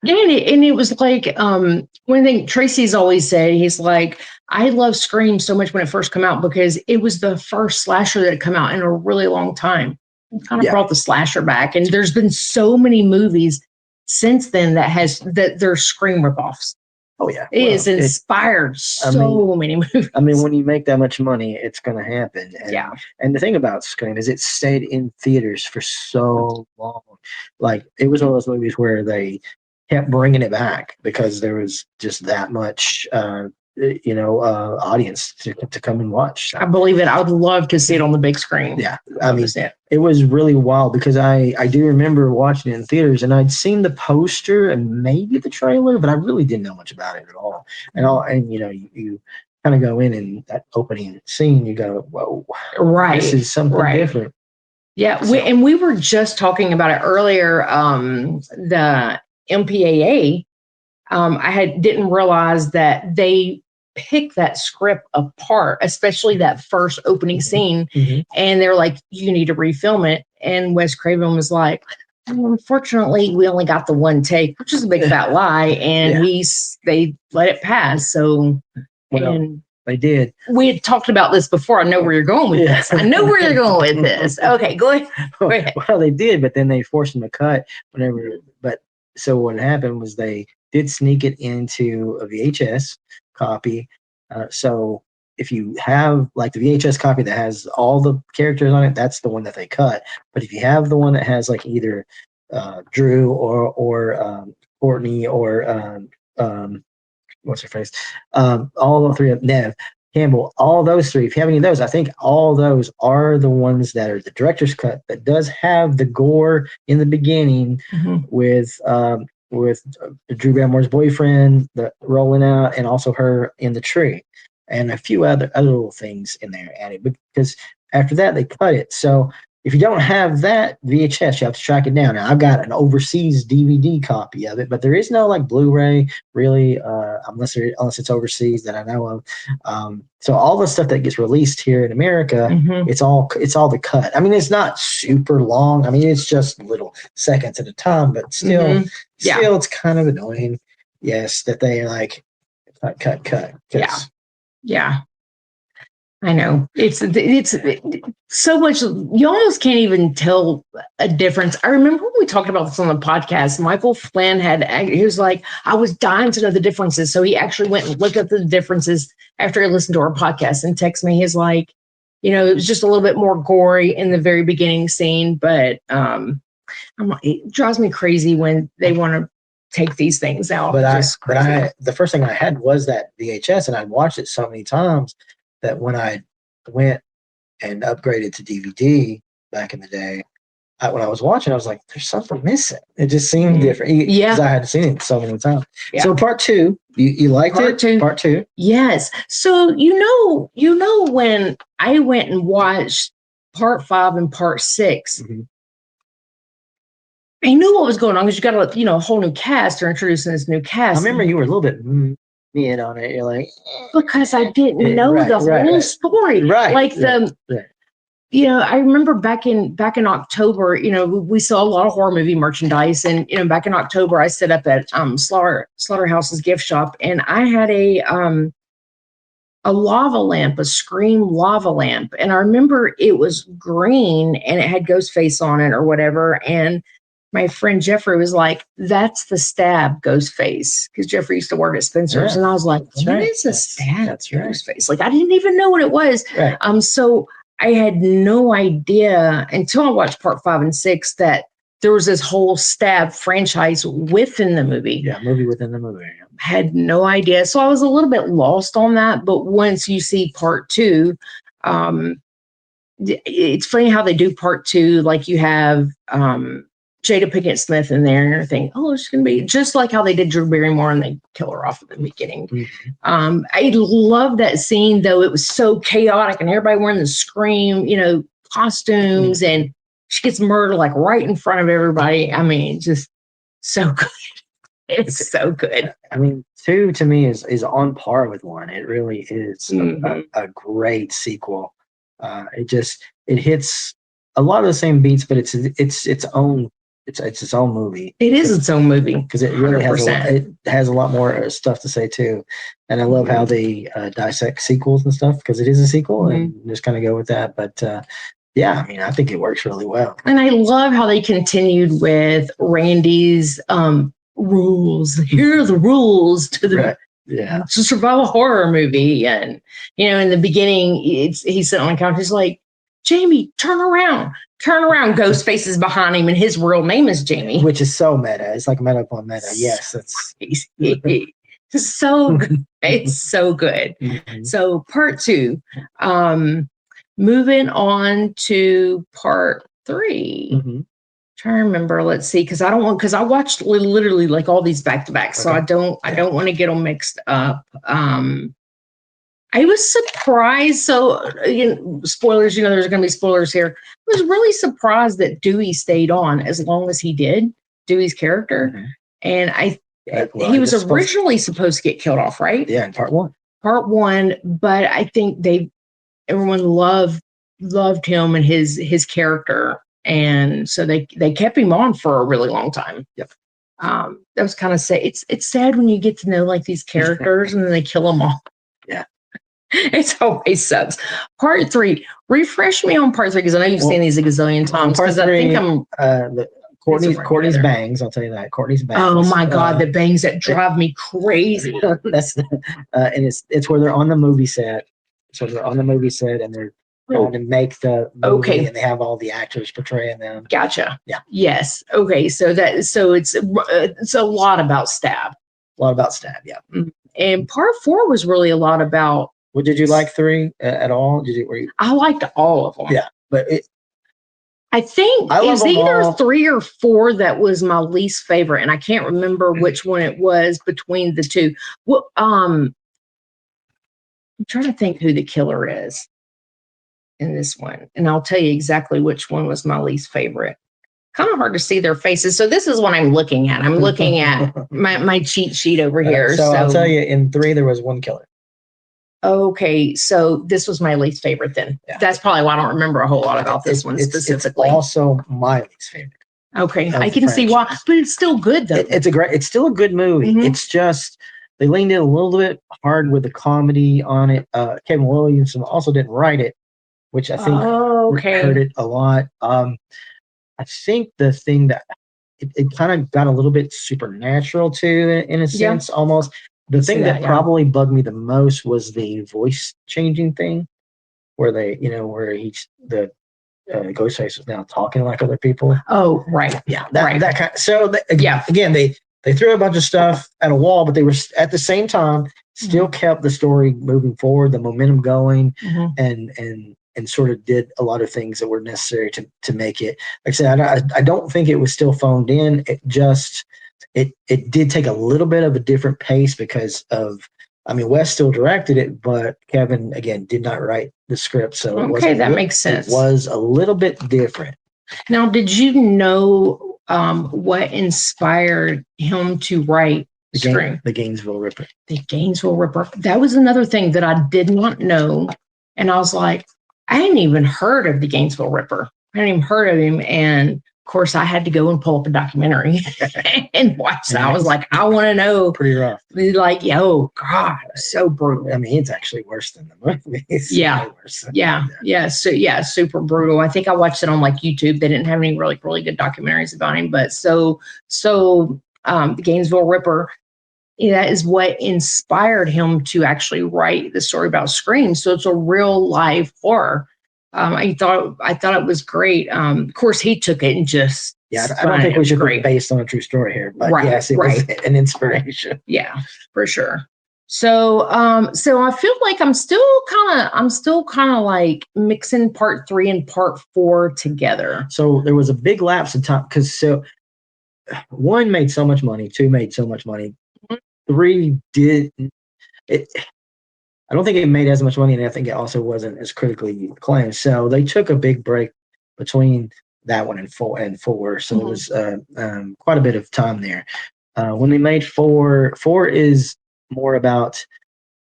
Yeah, and it was like one thing Tracy's always said, he's like, I love Scream so much when it first came out because it was the first slasher that had come out in a really long time. It kind of brought the slasher back, and there's been so many movies since then that they're Scream ripoffs. Oh yeah, it is inspired so many movies. I mean, when you make that much money, it's going to happen. And, and the thing about Scream is it stayed in theaters for so long. Like, it was one of those movies where they kept bringing it back because there was just that much, audience to come and watch. So. I believe it. I would love to see it on the big screen. Yeah, I mean, it was really wild because I do remember watching it in theaters, and I'd seen the poster and maybe the trailer, but I really didn't know much about it at all. And you kind of go in, and that opening scene, you go, whoa, this is something different. Yeah, we were just talking about it earlier. The MPAA, I didn't realize that they pick that script apart, especially that first opening scene. And they're like, you need to refilm it. And Wes Craven was like, well, unfortunately, we only got the one take, which is a big fat lie. And they let it pass. So, and they did. We had talked about this before. I know where you're going with this. I know where you're going with this. Okay, go ahead. Well, they did, but then they forced them to cut whenever. But so what happened was they did sneak it into a VHS copy. So if you have like the VHS copy that has all the characters on it, that's the one that they cut. But if you have the one that has like either Drew or Courtney or what's her face, all the three of Nev Campbell, all those three, if you have any of those, I think all those are the ones that are the director's cut that does have the gore in the beginning with Drew Barrymore's boyfriend rolling out, and also her in the tree, and a few other little things in there added. Because after that, they cut it. So if you don't have that VHS, you have to track it down. Now, I've got an overseas DVD copy of it, but there is no like Blu-ray really, unless it's overseas that I know of. So all the stuff that gets released here in America, it's all the cut. I mean, it's not super long. I mean, it's just little seconds at a time, but still, it's kind of annoying. Yes, that they like cut. Yeah. I know it's so much. You almost can't even tell a difference. I remember when we talked about this on the podcast, Michael Flynn he was like, I was dying to know the differences. So he actually went and looked at the differences after he listened to our podcast and texted me. He's like, it was just a little bit more gory in the very beginning scene, but it drives me crazy when they want to take these things out. But the first thing I had was that VHS, and I'd watched it so many times that when I went and upgraded to DVD back in the day, when I was watching, I was like, there's something missing. It just seemed different. Because I had seen it so many times. Yeah. So part two, you liked it? Part two. Yes. So, when I went and watched part 5 and part 6, I knew what was going on because you got a whole new cast. They're introducing this new cast. I remember you were a little bit mid on it. You're like, because I didn't know the whole story. Like I remember back in October, we saw a lot of horror movie merchandise, and back in October I set up at Slaughterhouse's gift shop, and I had a lava lamp, a Scream lava lamp, and I remember it was green and it had Ghostface on it or whatever, and my friend Jeffrey was like, that's the Stab Ghostface, because Jeffrey used to work at Spencer's. And I was like, what is a Stab Ghostface? Like, I didn't even know what it was. So I had no idea until I watched part 5 and 6 that there was this whole Stab franchise within the movie. Yeah, movie within the movie. Had no idea. So I was a little bit lost on that. But once you see part 2, it's funny how they do part 2. Like you have Jada Pinkett Smith in there and everything. Oh, it's going to be just like how they did Drew Barrymore and they kill her off at the beginning. I love that scene, though. It was so chaotic and everybody wearing the Scream, costumes, and she gets murdered like right in front of everybody. I mean, just so good. It's so good. I mean, 2 to me is on par with 1. It really is a great sequel. It hits a lot of the same beats, but it's its own. It's its own movie. It is its own movie because it really has a lot more stuff to say too. And I love how they dissect sequels and stuff because it is a sequel and just kind of go with that. But I mean, I think it works really well. And I love how they continued with Randy's rules. Here are the rules to the to survive a horror movie. And in the beginning, he's sitting on the couch. He's like, Jamie, turn around. Ghostface is behind him, and his real name is Jamie. Which is so meta. It's like meta upon meta. Yes, it's so good. It's so good. So part 2, moving on to part 3. Trying to remember. Let's see, because I watched literally like all these back to back, so I don't want to get them mixed up. I was surprised. So, spoilers, there's going to be spoilers here. I was really surprised that Dewey stayed on as long as he did, Dewey's character. And he was originally supposed to get killed off, right? Yeah, in part 1. part one, but I think everyone loved him and his character, and so they kept him on for a really long time. Yep. That was kind of sad. It's sad when you get to know like these characters and then they kill them all. Yeah. It always sucks. Part 3. Refresh me on part 3 because I know you've seen these a gazillion times. Part 3, I think I'm Courtney's bangs. I'll tell you that Courtney's bangs. Oh my God, the bangs that drive me crazy. That's and it's where they're on the movie set. So they're on the movie set and they're trying to make the movie, and they have all the actors portraying them. Gotcha. Yeah. Yes. Okay. So it's a lot about Stab. A lot about Stab. Yeah. And part 4 was really a lot about. Well, did you like 3 at all? I liked all of them. Yeah, but I think I it was either all. 3 or 4 that was my least favorite, and I can't remember which one it was between the two. Well, I'm trying to think who the killer is in this one, and I'll tell you exactly which one was my least favorite. Kind of hard to see their faces, so this is what I'm looking at. I'm looking at my cheat sheet over here. So I'll tell you, in 3 there was one killer. Okay, so this was my least favorite then. Yeah. That's probably why I don't remember a whole lot about this one specifically. It's also my least favorite. Okay, I can see why, but it's still good though. It's still a good movie. Mm-hmm. It's just they leaned in a little bit hard with the comedy on it. Kevin Williamson also didn't write it, which I think hurt it a lot. I think the thing that it kind of got a little bit supernatural too, in a sense, almost. The thing that probably bugged me the most was the voice changing thing, where where the Ghostface was now talking like other people. Oh, right. Yeah, that kind. So again, they threw a bunch of stuff at a wall, but they were at the same time still kept the story moving forward, the momentum going, and sort of did a lot of things that were necessary to make it. Like I said, I don't think it was still phoned in. It just. It did take a little bit of a different pace because of, Wes still directed it, but Kevin, again, did not write the script. So that makes sense. It was a little bit different. Now, did you know what inspired him to write Scream? The Gainesville Ripper. The Gainesville Ripper. That was another thing that I did not know. And I was like, I hadn't even heard of the Gainesville Ripper. I hadn't even heard of him. And of course, I had to go and pull up a documentary and watch that. I was like, I want to know. Pretty rough. Like, oh, God, so brutal. It's actually worse than the movie. Yeah, super brutal. I think I watched it on like YouTube. They didn't have any really, really good documentaries about him. But so the Gainesville Ripper, that is what inspired him to actually write the story about Scream. So it's a real life horror. I thought it was great. Of course, he took it and just I don't think we should be based on a true story here, but yes, it was an inspiration. Yeah, for sure. So I feel like I'm still kind of like mixing part 3 and part 4 together. So there was a big lapse of time because 1 made so much money, 2 made so much money, 3 didn't. I don't think it made as much money, and I think it also wasn't as critically acclaimed. So they took a big break between that one and 4. So it was quite a bit of time there. When they made 4 is more about,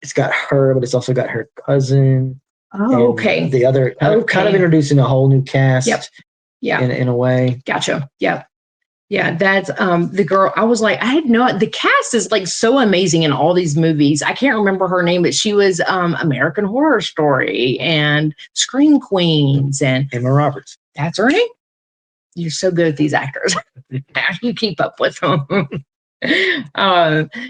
it's got her, but it's also got her cousin. Oh, okay. The other kind of introducing a whole new cast. Yep. Yeah. In a way. Gotcha. Yeah. Yeah, that's the girl. I was like, I had the cast is like so amazing in all these movies. I can't remember her name, but she was American Horror Story and Scream Queens and Emma Roberts. That's her name. You're so good at these actors. How do you keep up with them?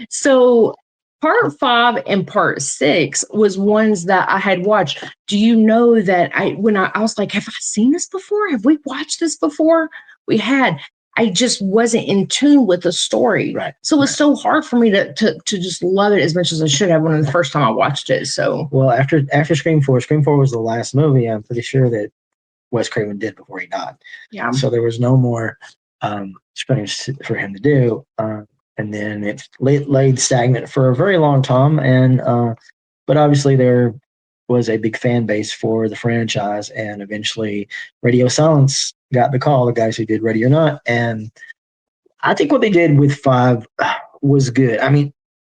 So part 5 and part 6 was ones that I had watched. Do you know that I was like, have I seen this before? Have we watched this before? We had. I just wasn't in tune with the story. Right. So it was so hard for me to just love it as much as I should have when the first time I watched it. So after Scream 4 was the last movie I'm pretty sure that Wes Craven did before he died. Yeah. So there was no more Screams for him to do. And then it laid stagnant for a very long time. And but obviously there was a big fan base for the franchise, and eventually Radio Silence got the call, the guys who did Ready or Not. And I think what they did with 5 was good.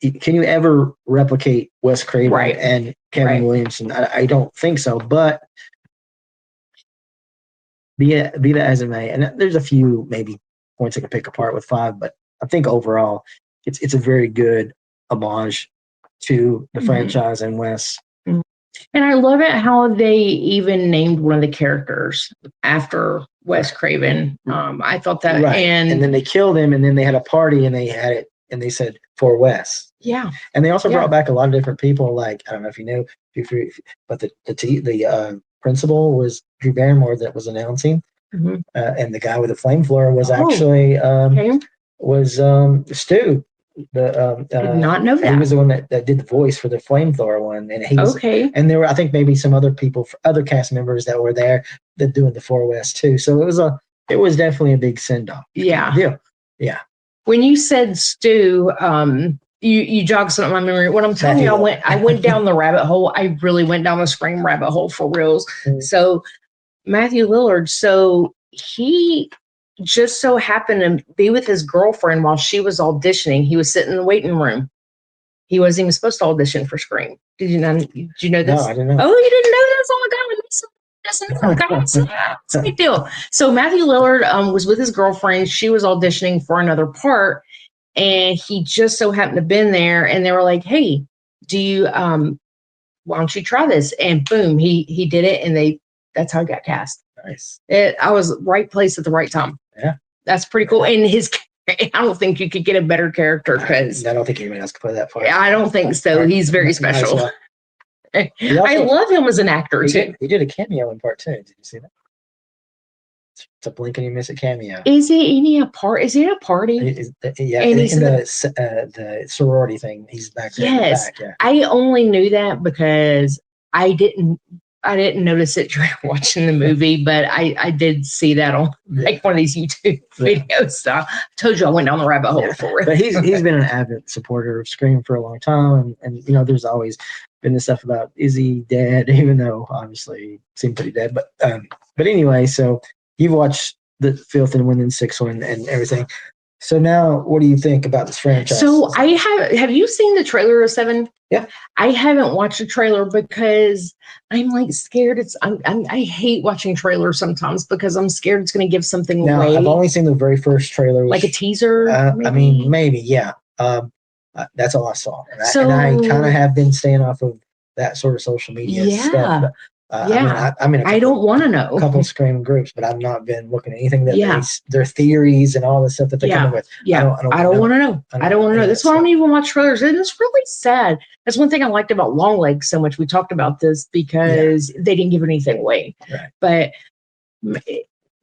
can you ever replicate Wes Craven Right. and Kevin Right. Williamson? I don't think so, but be that as it may, and there's a few maybe points I could pick apart with 5, but I think overall it's a very good homage to the franchise and Wes. And I love it how they even named one of the characters after Wes Craven. I thought that, Right. and then they killed him, and then they had a party, and they had it, and they said for Wes. yeah, And they also Yeah. brought back a lot of different people. Like, I don't know if you know, but the principal was Drew Barrymore that was announcing, Mhm. and the guy with the flamethrower was Oh, actually okay. Stu. Did not know He that. was the one that did the voice for the flamethrower one, and he was. Okay. And there were, I think, maybe some other people, other cast members that were there that doing the 4 West too. So it was definitely a big send off. Yeah. Yeah. When you said Stu, you jogged some of my memory. What I'm telling you, I went down the rabbit hole. I really went down the Scream rabbit hole for reals. Mhm. So Matthew Lillard, so he just so happened to be with his girlfriend while she was auditioning. He was sitting in the waiting room. He wasn't even supposed to audition for Scream. Did you know this? No, I didn't know. Oh, you didn't know this? Oh my God. It's a big deal. So Matthew Lillard was with his girlfriend. She was auditioning for another part, and he just so happened to been there. And they were like, "Hey, do you why don't you try this?" And boom, he did it, and that's how he got cast. Nice. I was right place at the right time. Yeah, that's pretty cool. And I don't think you could get a better character because I don't think anybody else could play that part. I don't think so. He's very special. Nice. I love him as an actor too. He did a cameo in part 2. Did you see that? It's a blink and you miss it cameo. Is it a party? Yeah, And in he's the sorority thing. He's back there. Yes, Back, yeah. I only knew that because I didn't notice it during watching the movie, but I did see that on like one of these YouTube videos. So I told you I went down the rabbit hole for it. But he's been an avid supporter of Scream for a long time, and there's always been this stuff about is he dead, even though obviously he seemed pretty dead. But anyway, so you've watched the Filth and Wind and 6 one and everything. So now, what do you think about this franchise? So have you seen the trailer of 7? Yeah. I haven't watched a trailer because I'm like scared. I hate watching trailers sometimes because I'm scared it's going to give something away. I've only seen the very first trailer. Like a teaser? I mean, maybe, yeah. That's all I saw. And I kind of have been staying off of that sort of social media stuff. But, I don't want to know. A couple of Scream groups, but I've not been looking at anything that their theories and all the stuff that they come up with. Yeah, I don't want to know. I don't want to know. That's why I don't even watch trailers. And it's really sad. That's one thing I liked about Longlegs so much. We talked about this because they didn't give anything away. Right. But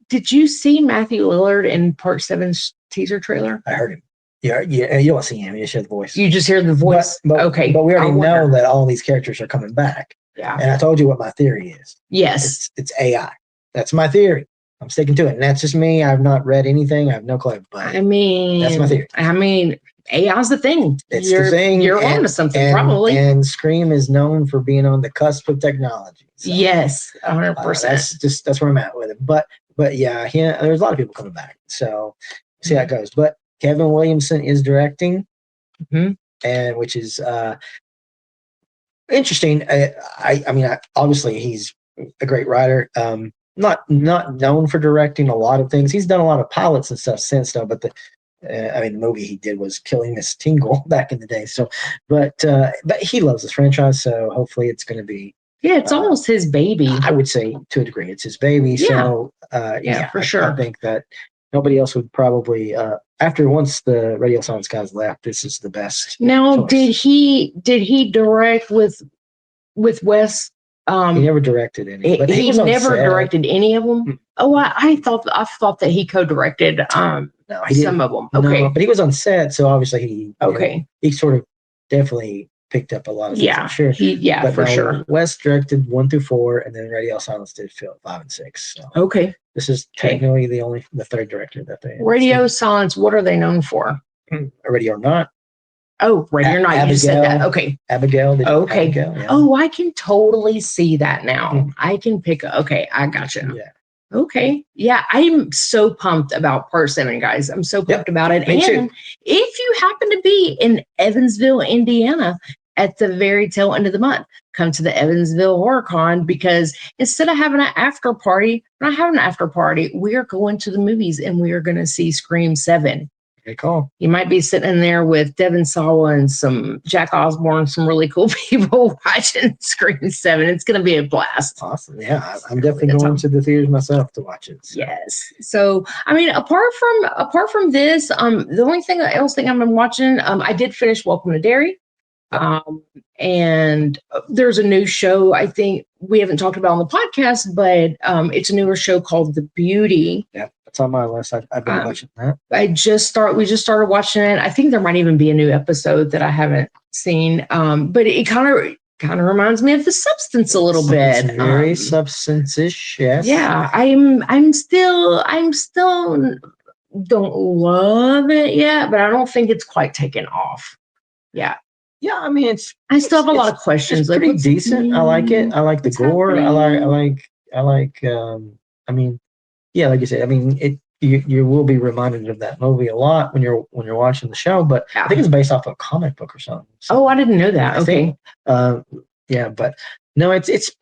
did you see Matthew Lillard in Part 7's teaser trailer? I heard him. Yeah, you don't see him. You just hear the voice. You just hear the voice. Okay. But we already know that all these characters are coming back. Yeah. And I told you what my theory is. Yes. It's AI. That's my theory. I'm sticking to it. And that's just me. I've not read anything. I have no clue. But that's my theory. AI's the thing. It's the thing. You're onto something, probably. And Scream is known for being on the cusp of technology. So, yes, 100%. That's where I'm at with it. But yeah, there's a lot of people coming back. So see how it goes. But Kevin Williamson is directing, and which is interesting. I mean, obviously he's a great writer. Not known for directing a lot of things. He's done a lot of pilots and stuff since though. But the movie he did was Killing Miss Tingle back in the day. So, but he loves this franchise. So hopefully it's going to be. Yeah, it's almost his baby. I would say to a degree, it's his baby. Yeah. So for sure. I think that nobody else would probably. Once the Radio Silence guys left, this is the best. Now, choice. did he direct with Wes? He never directed any. But he never directed any of them. Mm-hmm. Oh, I thought that he co-directed some of them. Okay, no, but he was on set, so obviously he sort of definitely picked up a lot of things. I'm sure. Sure. Wes directed 1 through 4, and then Radio Silence did 5 and 6. So. Okay. This is technically the third director that they Radio Silence. What are they known for? Ready or Not. Oh, Ready or Not. Abigail, you just said that. Okay. Abigail. Okay. Abigail, yeah. Oh, I can totally see that now. I can pick. Okay, I gotcha. Yeah. Okay. Yeah, I'm so pumped about part 7, guys. I'm so pumped about it. Me And too. if you happen to be in Evansville, Indiana, at the very tail end of the month, come to the Evansville HorrorCon, because instead of having an after party, we're not having an after party. We are going to the movies and we are going to see Scream 7. Good call. You might be sitting in there with Devin Sawa and some Jack Osborne, some really cool people watching Scream 7. It's going to be a blast. Awesome. Yeah, I'm definitely going to the theaters myself to watch it. So. Yes. So, I mean, apart from this, the only thing else I've been watching, I did finish Welcome to Derry. And there's a new show I think we haven't talked about on the podcast, but it's a newer show called The Beauty. Yeah, that's on my list. I've been watching that. We just started watching it. I think there might even be a new episode that I haven't seen. But it kind of reminds me of The Substance a little bit. It's very substance-ish, yes. Yeah, I'm still don't love it yet, but I don't think it's quite taken off. Yeah. Yeah, I mean, I still have a lot of questions. It's pretty decent. I like it. I like the gore. Happening? I like. I mean, yeah, like you said. I mean, you will be reminded of that movie a lot when you're watching the show. But I think it's based off a comic book or something. So oh, I didn't know that. Okay. Yeah, but no, it's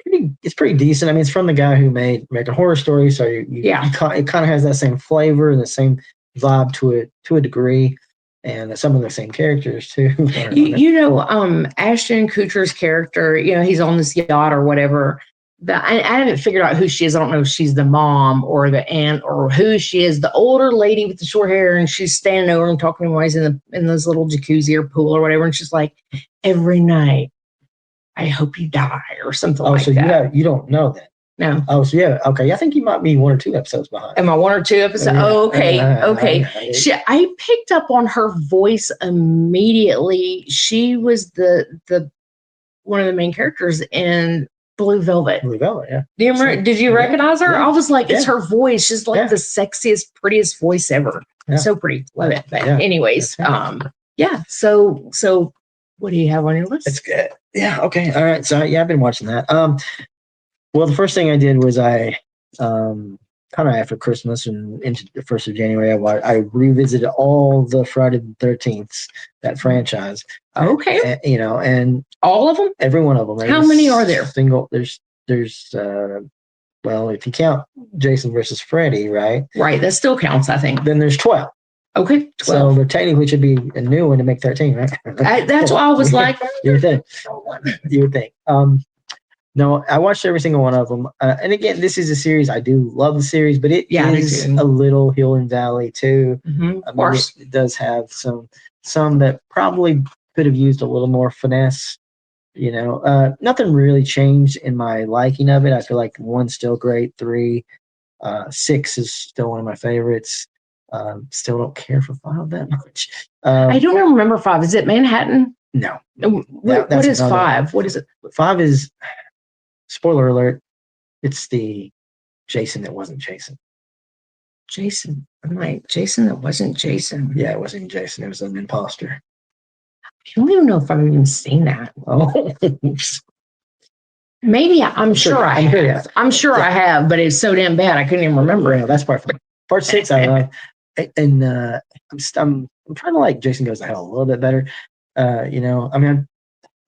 pretty decent. I mean, it's from the guy who made American Horror Story, so it kind of has that same flavor and the same vibe to a degree. And some of the same characters too. Ashton Kutcher's character, he's on this yacht or whatever. I haven't figured out who she is. I don't know if she's the mom or the aunt or who she is. The older lady with the short hair, and she's standing over him talking to him while he's in this little jacuzzi or pool or whatever. And she's like, every night, I hope you die or something like that. You don't know that. No. Oh, so yeah. Okay. I think you might be 1 or 2 episodes behind. Am I 1 or 2 episodes? Yeah. Oh, okay. Okay. I picked up on her voice immediately. She was the one of the main characters in Blue Velvet. Blue Velvet, yeah. Do you remember, did you recognize her? Yeah. I was like, it's her voice. She's like the sexiest, prettiest voice ever. Yeah. So pretty. Love it. But Yeah. anyways, yeah. So what do you have on your list? It's good. Yeah. Okay. All right. So yeah, I've been watching that. Well, the first thing I did was I kind of after Christmas and into the 1st of January, I revisited all the Friday the 13th, that franchise. Okay. And all of them? Every one of them. How many are there? There's well, if you count Jason versus Freddy, right? Right. That still counts, I think. Then there's 12. Okay. 12. So there technically should be a new one to make 13, right? That's why I was like, you would think. No, I watched every single one of them. And again, this is a series. I do love the series, but it is a little hill and valley too. Mm-hmm, of course. It does have some that probably could have used a little more finesse. Nothing really changed in my liking of it. I feel like 1's still great. 3, 6 is still one of my favorites. Still don't care for 5 that much. I don't remember 5. Is it Manhattan? No. What is 5? What is it? 5 is... Spoiler alert, it's the Jason that wasn't Jason. Jason. I'm like, Jason that wasn't Jason. Yeah, it wasn't Jason. It was an imposter. I don't even know if I've even seen that. Oh. Maybe I'm sure I have. I'm sure I have, but it's so damn bad I couldn't even remember it. That's part 6 I love. And I'm trying to like Jason Goes to Hell a little bit better. I mean,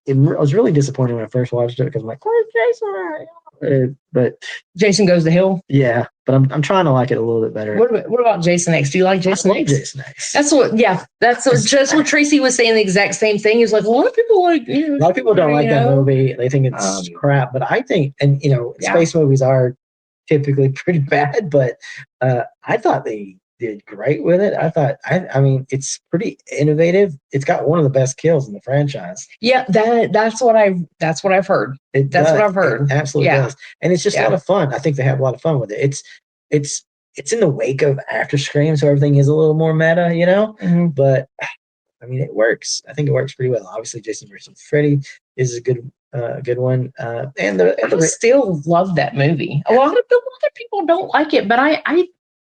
I was really disappointed when I first watched it because I'm like, where's Jason? But Jason Goes to Hell. Yeah, but I'm trying to like it a little bit better. What about Jason X? Do you like Jason X? Jason X. That's what Tracy was saying. The exact same thing. He was like, a lot of people like. A lot of people don't like that movie. They think it's crap. But I think, and space movies are typically pretty bad. But I thought they did great with it. I mean, it's pretty innovative. It's got one of the best kills in the franchise. Yeah, that's what I've heard. That's what I've heard. It absolutely does. And it's just a lot of fun. I think they have a lot of fun with it. It's in the wake of After Scream, so everything is a little more meta, Mm-hmm. But I mean, it works. I think it works pretty well. Obviously, Jason vs. Freddy is a good one. I still love that movie. A lot of people don't like it, but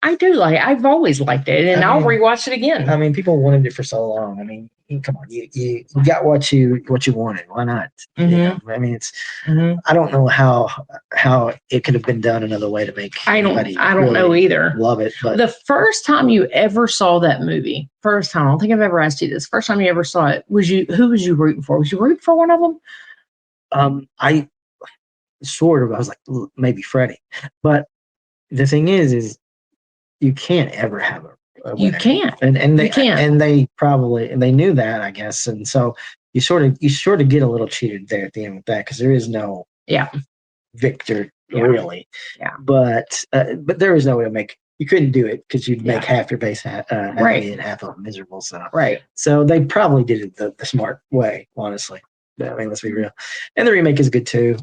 I do like it. I've always liked it, and I'll rewatch it again. I mean, people wanted it for so long. I mean, come on, you got what you wanted. Why not? You know, I mean, it's I don't know how it could have been done another way to make I don't really know either. love it. But The first time you ever saw that movie, I don't think I've ever asked you this. First time you ever saw it, who was you rooting for? Was you rooting for one of them? I sort of, I was like maybe Freddie, but the thing is you can't ever have a You winner. can't. And they You can't. and they knew that, I guess, and so you sort of get a little cheated there at the end with that because there is no victor really. Yeah. But there is no way to make. You couldn't do it because you'd make Yeah. half your base happy and half of them miserable. So Right. So they probably did it the smart way, honestly. I mean, let's be real. And the remake is good too.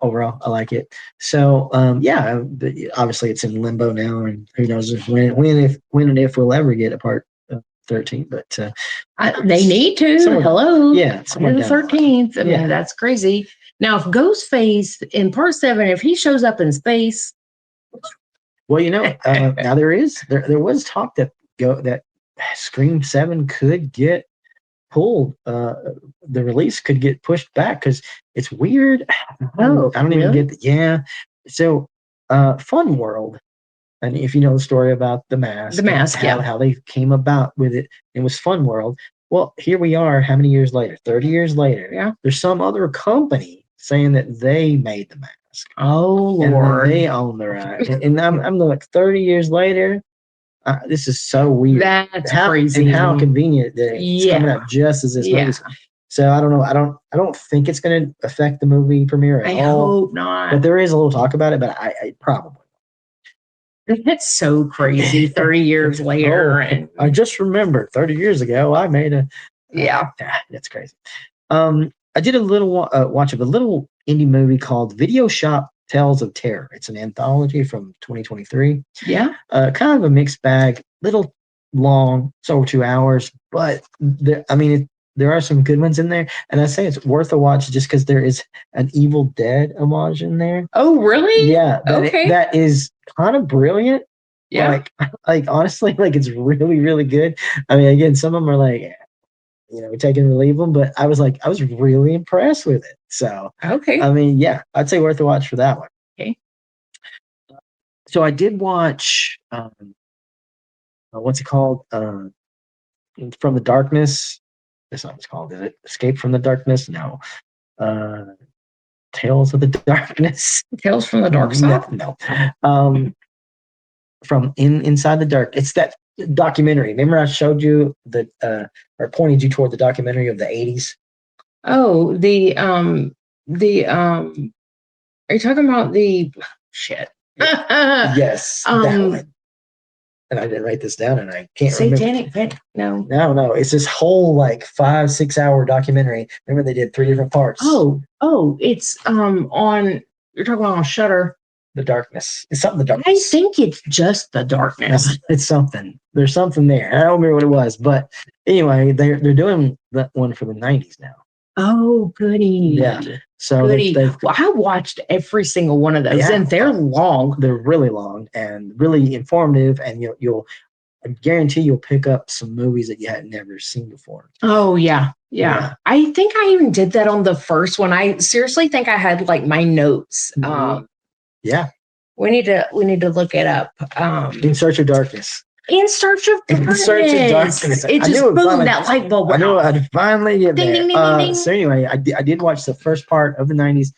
Overall, I like it. So yeah, obviously it's in limbo now, and who knows when and if we'll ever get a part 13. But They need to. Someone- Hello. yeah, Friday the 13th. I mean, that's crazy. Now, if Ghostface in part 7, if he shows up in space, well, you know, now there was talk that Scream 7 could get pulled. The release could get pushed back because it's weird. I don't even really? get the So Fun World, and if you know the story about the mask, how they came about with it, it was Fun World. Well, here we are, how many years later? 30 years later. Yeah. There's some other company saying that they made the mask. Oh And Lord, they own the right. and I'm like 30 years later. This is so weird. that's crazy. And how convenient that it's coming out just as this movie's. So I don't know. I don't think it's going to affect the movie premiere at I all. hope not. But there is a little talk about it. But I probably. That's so crazy. 30 years later, and I just remember 30 years ago I made a. That's crazy. I did a little watch of a little indie movie called Video Shop Tales of Terror. It's an anthology from 2023. Yeah. Kind of a mixed bag, little long, it's over 2 hours, but there are some good ones in there. And I say it's worth a watch just because there is an Evil Dead homage in there. Oh, really? Yeah. Okay. That is kind of brilliant. Yeah. Like honestly, like it's really, really good. I mean, again, some of them are like, we take and leave them, but I was really impressed with it. So, okay. I mean, yeah, I'd say worth a watch for that one. Okay. So I did watch, what's it called? From the Darkness. That's not what it's called, is it? Escape from the Darkness? No. Tales of the Darkness. Tales from the Dark Side? No. From Inside the Dark. It's that documentary. Remember I showed you or pointed you toward the documentary of the 80s? Oh, are you talking about the shit? Yes, that one. And I didn't write this down, and I can't Satanic remember. No. No. It's this whole 5-6 hour documentary. Remember they did 3 different parts. Oh, it's on. You're talking about on Shudder. The Darkness. It's something. The Darkness. I think it's just the Darkness. It's something. There's something there. I don't remember what it was, but anyway, they're doing that one for the 90s now. Oh, goody. Yeah. So well, I watched every single one of those, and they're long. They're really long and really informative, and I guarantee you'll pick up some movies that you had never seen before. Oh yeah. I think I even did that on the first one. I seriously think I had my notes. Yeah. We need to look it up. In Search of Darkness. In Search of Darkness. In Search of Darkness. It just boom, that light bulb. I knew I'd finally get there. Ding, ding, ding, ding. So anyway, I did watch the first part of the 90s.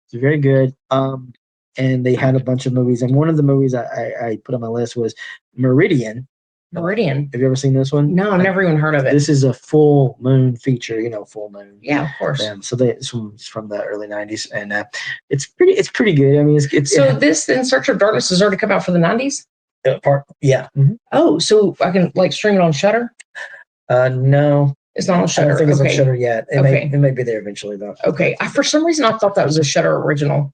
It's very good. And they had a bunch of movies. And one of the movies I put on my list was Meridian. Have you ever seen this one? No, I've never even heard of it. This is a full moon feature, full moon. Yeah, of course. So it's from the early 90s. And it's pretty good. I mean, this In Search of Darkness has already come out for the 90s? Yeah. Mm-hmm. Oh, so I can stream it on Shudder? No. It's not on Shudder. I don't think it's on Shudder yet. It may be there eventually, though. Okay. For some reason, I thought that was a Shudder original.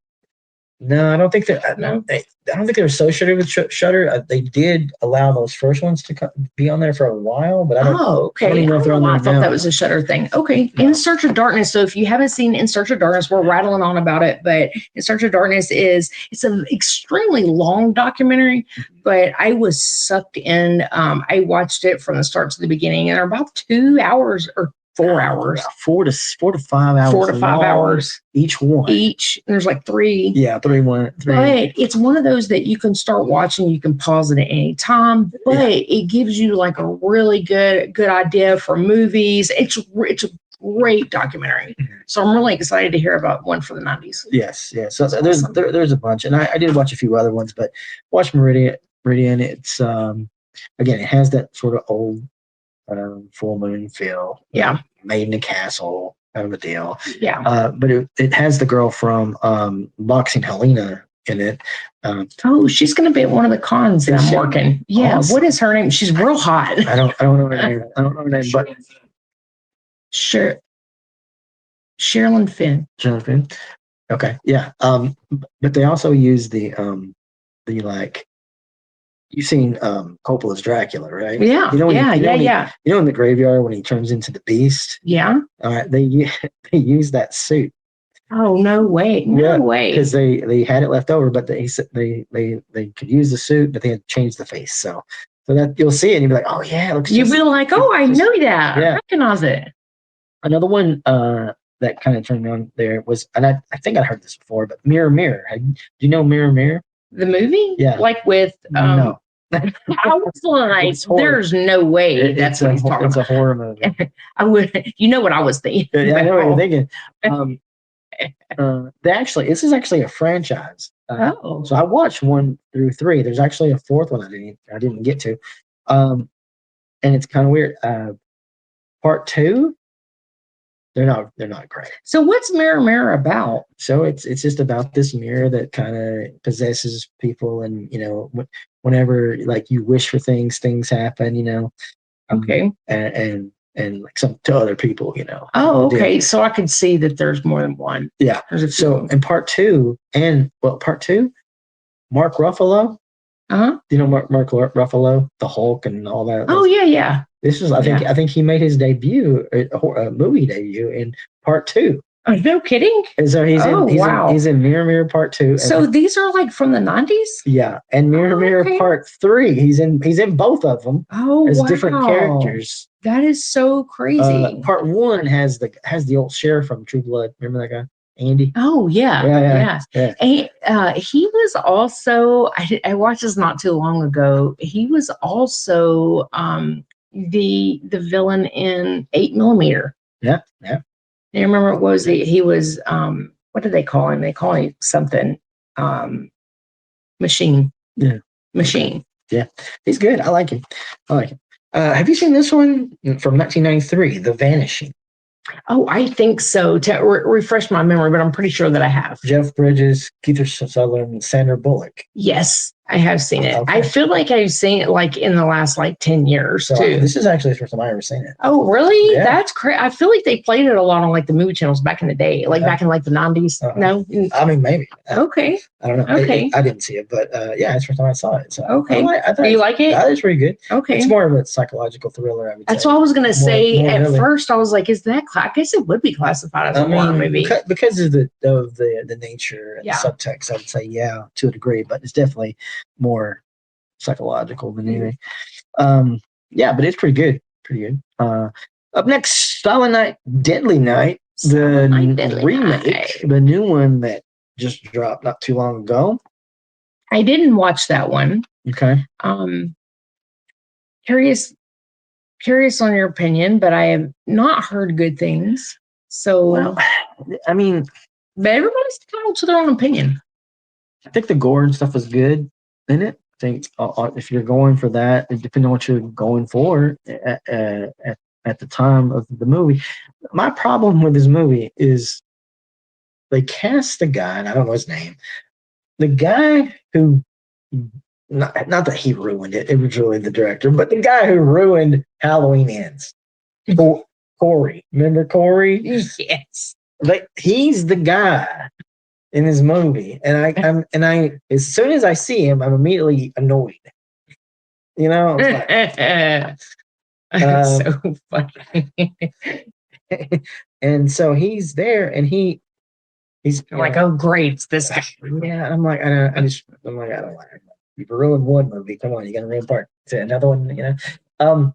No, I don't think that. No? I don't think they're associated with Shutter. They did allow those first ones to be on there for a while, but I don't. Oh, okay. I don't even know if they're on there I thought now. that was a Shutter thing. Okay. No. In Search of Darkness. So if you haven't seen In Search of Darkness, we're rattling on about it, but In Search of Darkness it's an extremely long documentary, but I was sucked in. I watched it from the start to the beginning, and they're about 2 hours or 4 hours. 4 to 5 hours. 4 to 5 long, hours each one. There's like 3. Yeah, 3 1. 3. But it's one of those that you can start watching, you can pause it at any time, but it gives you like a really good idea for movies. It's a great documentary. So I'm really excited to hear about one for the 90s. Yes. So there's a bunch, and I did watch a few other ones, but watch Meridian. It's again, it has that sort of old full moon feel. Yeah. Made in a castle kind of a deal. Yeah. But it has the girl from Boxing Helena in it. She's going to be at one of the cons that I'm working. Yeah. Awesome. What is her name? She's real hot. I don't know her name. I don't know her name, but Sherilyn Finn. Sherilyn Finn. Okay. Yeah. But they also use the like, you've seen Coppola's Dracula, right? Yeah. You know in the graveyard when he turns into the beast? Yeah. All right. They use that suit. Oh, no way. No way. Because they had it left over, but they could use the suit, but they had to change the face. So that you'll see it and you'll be like, oh yeah, it looks You'll be like, oh, I know that. Yeah. I recognize it. Another one that kind of turned me on there was, and I think I heard this before, but Mirror Mirror. Do you know Mirror Mirror? The movie? Yeah. Like with No. I was like, It's horror. there's no way that's what he's talking It's about. a horror movie. I would, you know what I was thinking. Yeah, I know what you're thinking. This is actually a franchise. So I watched 1 through 3. There's actually a 4th one I didn't get to, and it's kind of weird. Part 2, they're not great. So what's Mirror Mirror about? So it's just about this mirror that kind of possesses people, and whenever like you wish for things happen. Okay. And like some to other people, Oh, okay. So I could see that there's more than one. Yeah. So in part 2, Mark Ruffalo. Uh-huh. You know Mark Ruffalo, the Hulk and all that. Oh yeah. This is I think he made his debut, a movie debut in part 2. Oh, no kidding. And so he's in Mirror Mirror part 2. So these are like from the 90s? Yeah, and Mirror Mirror part 3. He's in both of them. Oh, as wow. different characters. That is so crazy. Part 1 has the old sheriff from True Blood. Remember that guy, Andy? Oh yeah. Yeah. And, he was also. I watched this not too long ago. He was also the villain in 8mm. Yeah. You remember what was he was what did they call him? They call him something Machine. Yeah. Machine. Yeah. He's good. I like him. Have you seen this one from 1993, The Vanishing? Oh, I think so. To refresh my memory, but I'm pretty sure that I have. Jeff Bridges, Keith Sutherland, Sandra Bullock. Yes, I have seen it. Okay. I feel like I've seen it like in the last 10 years too. This is actually the first time I ever seen it. Oh, really? Yeah. That's crazy. I feel like they played it a lot on the movie channels back in the day, back in the 90s. No? I mean, maybe. Okay. I don't know. Okay. I didn't see it, but it's the first time I saw it. So okay. Do you like it? Yeah, it's pretty good. Okay. It's more of a psychological thriller, I would say. That's what I was going to say. More At really. first, I was like, is that, I guess it would be classified as a horror movie. Because of the nature and the subtext, I would say, yeah, to a degree, but it's definitely more psychological than anything. But it's pretty good. Up next, Silent Night, Deadly Night, the remake, the new one that just dropped not too long ago. I didn't watch that one. Okay. Curious on your opinion, but I have not heard good things. So, but everybody's entitled to their own opinion. I think the gore and stuff is good in it. I think if you're going for that, depending on what you're going for at the time of the movie. My problem with this movie is they cast the guy, and I don't know his name, the guy who, not that he ruined it, it was really the director, but the guy who ruined Halloween Ends. Corey. Remember Corey? Yes. He's the guy in this movie, and I as soon as I see him, I'm immediately annoyed. You know, it's so funny. and so he's there, and he's Like, oh, great, it's this guy. yeah. I'm like, I don't like it. You've ruined one movie. Come on, you got to ruin part to another one. You know,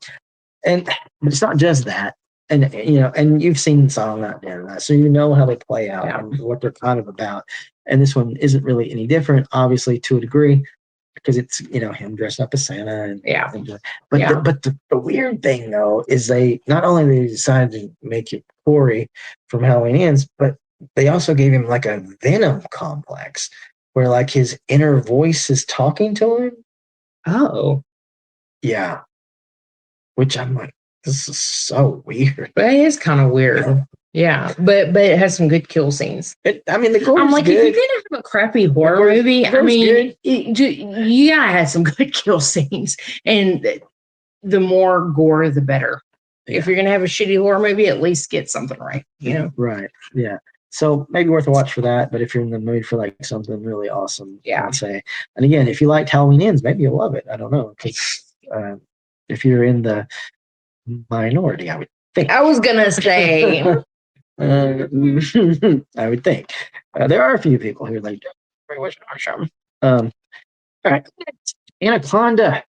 and but it's not just that. And and you've seen Song Not Dead, so you know how they play out and what they're kind of about. And this one isn't really any different, obviously, to a degree, because it's him dressed up as Santa. But the weird thing though is they not only they decided to make it Corey from Halloween Ends, but they also gave him like a Venom complex where like his inner voice is talking to him. Oh, yeah. Which I'm like, this is so weird. but it is kind of weird. Yeah, but it has some good kill scenes. The gore. I'm like, good. if you're gonna have a crappy horror movie, I mean, you gotta have some good kill scenes, and the more gore, the better. Yeah. If you're gonna have a shitty horror movie, at least get something right. Right? Yeah. So maybe worth a watch for that. But if you're in the mood for like something really awesome, I'd say. And again, if you liked Halloween Ends, maybe you'll love it. I don't know, because if you're in the minority, I would think. I was gonna say. I would think there are a few people who like very much all right, Anaconda.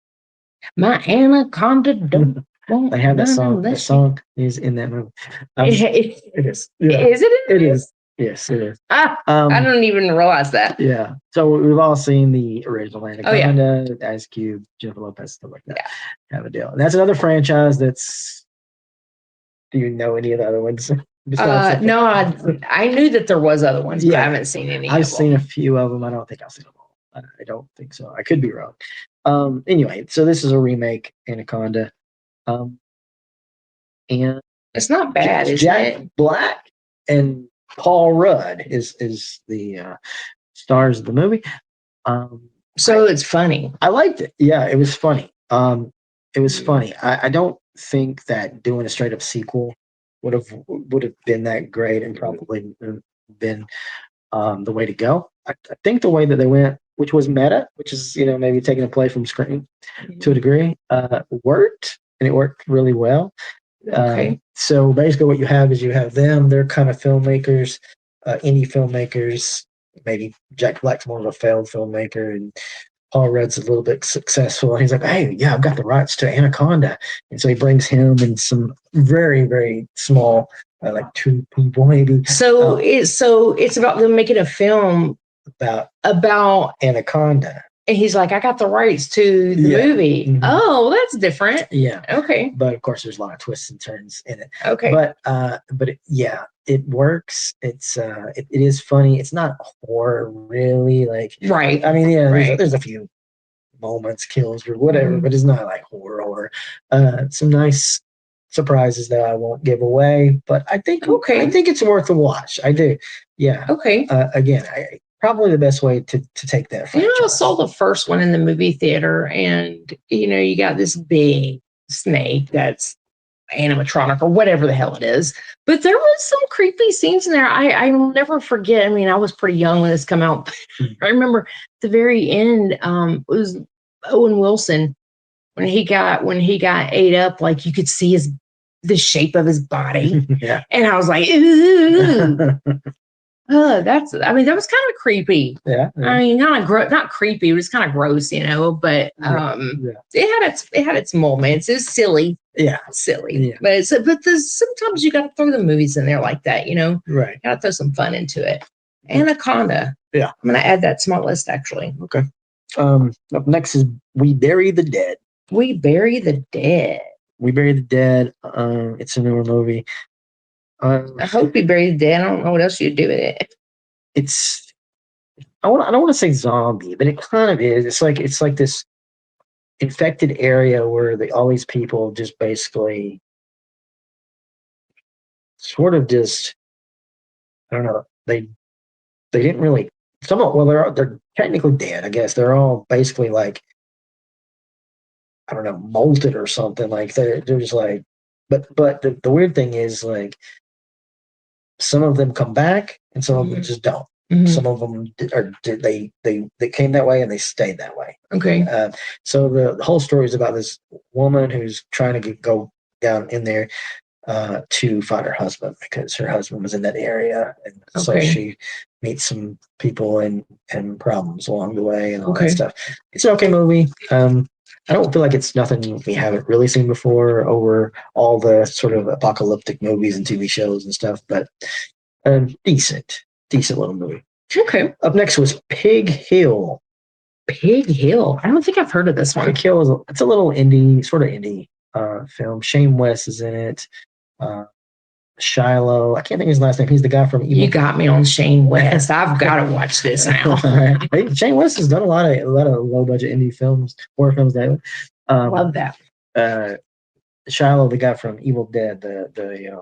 My Anaconda don't. They have that song. The song is in that movie. It is. Yeah. Is it? It is. Yes, it is. I don't even realize that. Yeah. So we've all seen the original Anaconda, Ice Cube, Jennifer Lopez, stuff like that. Yeah. Have a deal. And that's another franchise that's. Do you know any of the other ones? No, I knew that there was other ones, but I haven't seen any. I've seen a few of them. I don't think I've seen them all. I don't think so. I could be wrong. Anyway, so this is a remake, Anaconda. And it's not bad, is Jack it? Black and Paul Rudd is the stars of the movie. So it's funny. I liked it. Yeah, it was funny. It was funny. I don't think that doing a straight up sequel would have been that great and probably been the way to go. I think the way that they went, which was meta, which is maybe taking a play from Scream to a degree, worked, and it worked really well. Okay. So basically, what you have is them. They're kind of filmmakers, indie filmmakers. Maybe Jack Black's more of a failed filmmaker, and Paul Rudd's a little bit successful. And he's like, "Hey, yeah, I've got the rights to Anaconda," and so he brings him and some very, very small, like 2 people maybe. So it's about them making a film about Anaconda. And he's like, I got the rights to the movie. Mm-hmm. Oh, that's different. Yeah. Okay. But of course, there's a lot of twists and turns in it. Okay. But it works. It is funny. It's not horror really. Like, right. I mean, there's a few moments, kills or whatever, but it's not like horror. Some nice surprises that I won't give away, but I think I think it's worth a watch. I do. Yeah. Okay. Again, probably the best way to take that franchise. I saw the first one in the movie theater, and you got this big snake that's animatronic or whatever the hell it is. But there was some creepy scenes in there. I'll never forget. I mean, I was pretty young when this came out. I remember the very end. It was Owen Wilson when he got ate up. Like you could see the shape of his body, yeah. And I was like, ooh. That was kind of creepy. Yeah. I mean, not creepy. It was kind of gross, but it had its moments. It was silly. Yeah, silly. Yeah. But sometimes you got to throw the movies in there like that. Right. Got to throw some fun into it. Anaconda. Yeah, I'm gonna add that to my list actually. Okay. Up next is We Bury the Dead. We Bury the Dead. We Bury the Dead. It's a newer movie. I hope you bury the dead. I don't know what else you'd do with it. I don't want to say zombie, but it kind of is. It's like this infected area where all these people just basically sort of just, I don't know. They didn't really. They're technically dead. I guess they're all basically like, I don't know, molted or something. Like they're just like. But the weird thing is like. Some of them come back and some of them just don't. Mhm. Some of them they came that way and they stayed that way. Okay. So the whole story is about this woman who's trying to go down in there to find her husband because her husband was in that area, and so Okay. she meets some people and problems along the way and all Okay. that stuff. It's an okay movie. I don't feel like it's nothing we haven't really seen before over all the sort of apocalyptic movies and TV shows and stuff, but decent little movie. Okay. Up next was Pig Hill. Pig Hill. I don't think I've heard of this one. Pig Hill it's a little indie, sort of indie film. Shane West is in it. Shiloh, I can't think of his last name. He's the guy from Evil. You got me on Shane West. I've got to watch this now. Right. Shane West has done a lot of low budget indie films, horror films. Love that. Shiloh, the guy from Evil Dead, the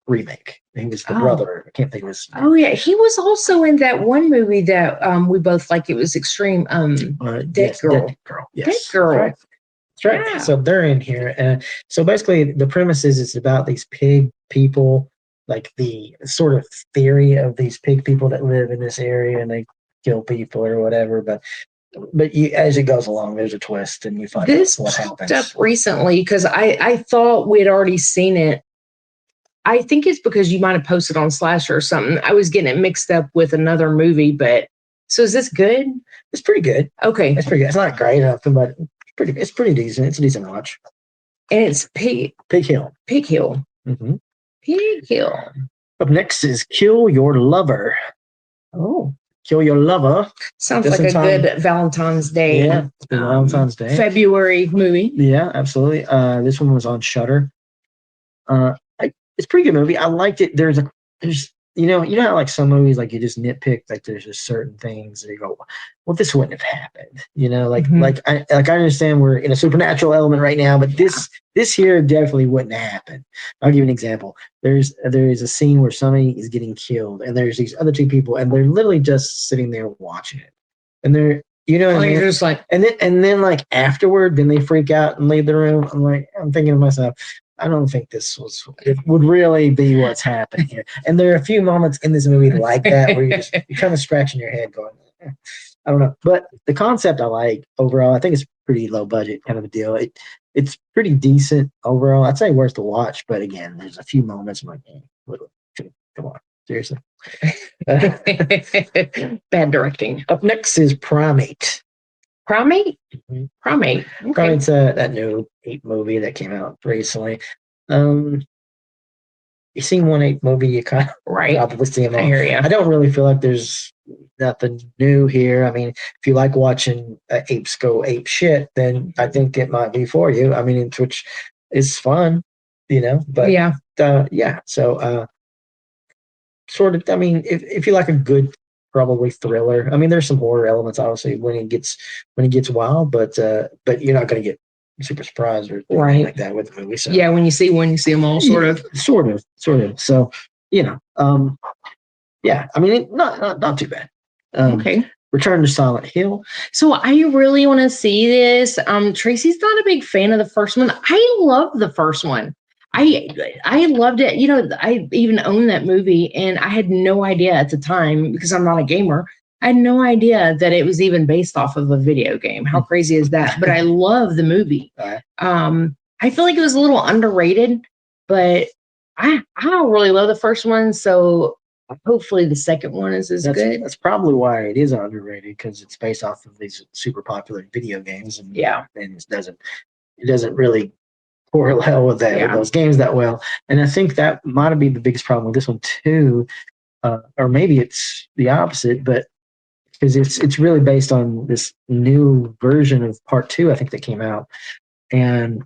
remake. He was the brother. I can't think of his name. Oh yeah, he was also in that one movie that we both like. It was Extreme. Dead Girl. Dead Girl. Yes. Dead Girl. That's right. Yeah. So they're in here. So basically, the premise is it's about these pig people, like the sort of theory of these pig people that live in this area and they kill people or whatever. But you, as it goes along, there's a twist and you find This out what happens. Up recently because I thought we had already seen it. I think it's because you might have posted on Slasher or something. I was getting it mixed up with another movie, but so is this good? It's pretty good. Okay. It's pretty good. It's not great, but it's pretty decent. It's a decent watch. And it's Pig Hill. Pig Hill. Mm-hmm. Pig Hill. Up next is Kill Your Lover. Oh. Kill Your Lover. Sounds like a good Valentine's Day. Yeah, Valentine's Day. February movie. Yeah, absolutely. This one was on Shudder. It's a pretty good movie. I liked it. There's you know how like some movies like you just nitpick, like there's just certain things that you go, well, this wouldn't have happened. You know, like I understand we're in a supernatural element right now, but this here definitely wouldn't happen. I'll give you an example. There is a scene where somebody is getting killed, and there's these other two people, and they're literally just sitting there watching it, and they're what I mean? Just like, and then like afterward, then they freak out and leave the room. I'm thinking to myself, I don't think it would really be what's happening here. And there are a few moments in this movie like that where you're kind of scratching your head going, I don't know. But the concept I like overall. I think it's pretty low budget kind of a deal. It's pretty decent overall. I'd say worth the watch. But again, there's a few moments I'm like, come on, seriously. Bad directing. Up next is Primate. Primate? Mm-hmm. Primate. Okay. Primate's that new Ape movie that came out recently. You seen one Ape movie, you kind of probably see them all. I hear you. I don't really feel like there's nothing new here. I mean, if you like watching apes go ape shit, then I think it might be for you. I mean, which is fun, but yeah. So sort of, I mean, if you like a good, probably thriller. I mean, there's some horror elements, obviously, when it gets wild, but you're not going to get super surprised or anything like that with the movie. So yeah, when you see them all, sort of. So yeah. I mean, not too bad. Okay. Return to Silent Hill. So I really want to see this. Tracy's not a big fan of the first one. I love the first one. I loved it. I even owned that movie, and I had no idea at the time, because I'm not a gamer. I had no idea that it was even based off of a video game. How crazy is that? But I love the movie. I feel like it was a little underrated, but I don't really love the first one. So hopefully the second one is good. That's probably why it is underrated, because it's based off of these super popular video games, and it doesn't really correlate with that with those games that well. And I think that might be the biggest problem with this one too, or maybe it's the opposite, but because it's really based on this new version of Part 2, I think, that came out, and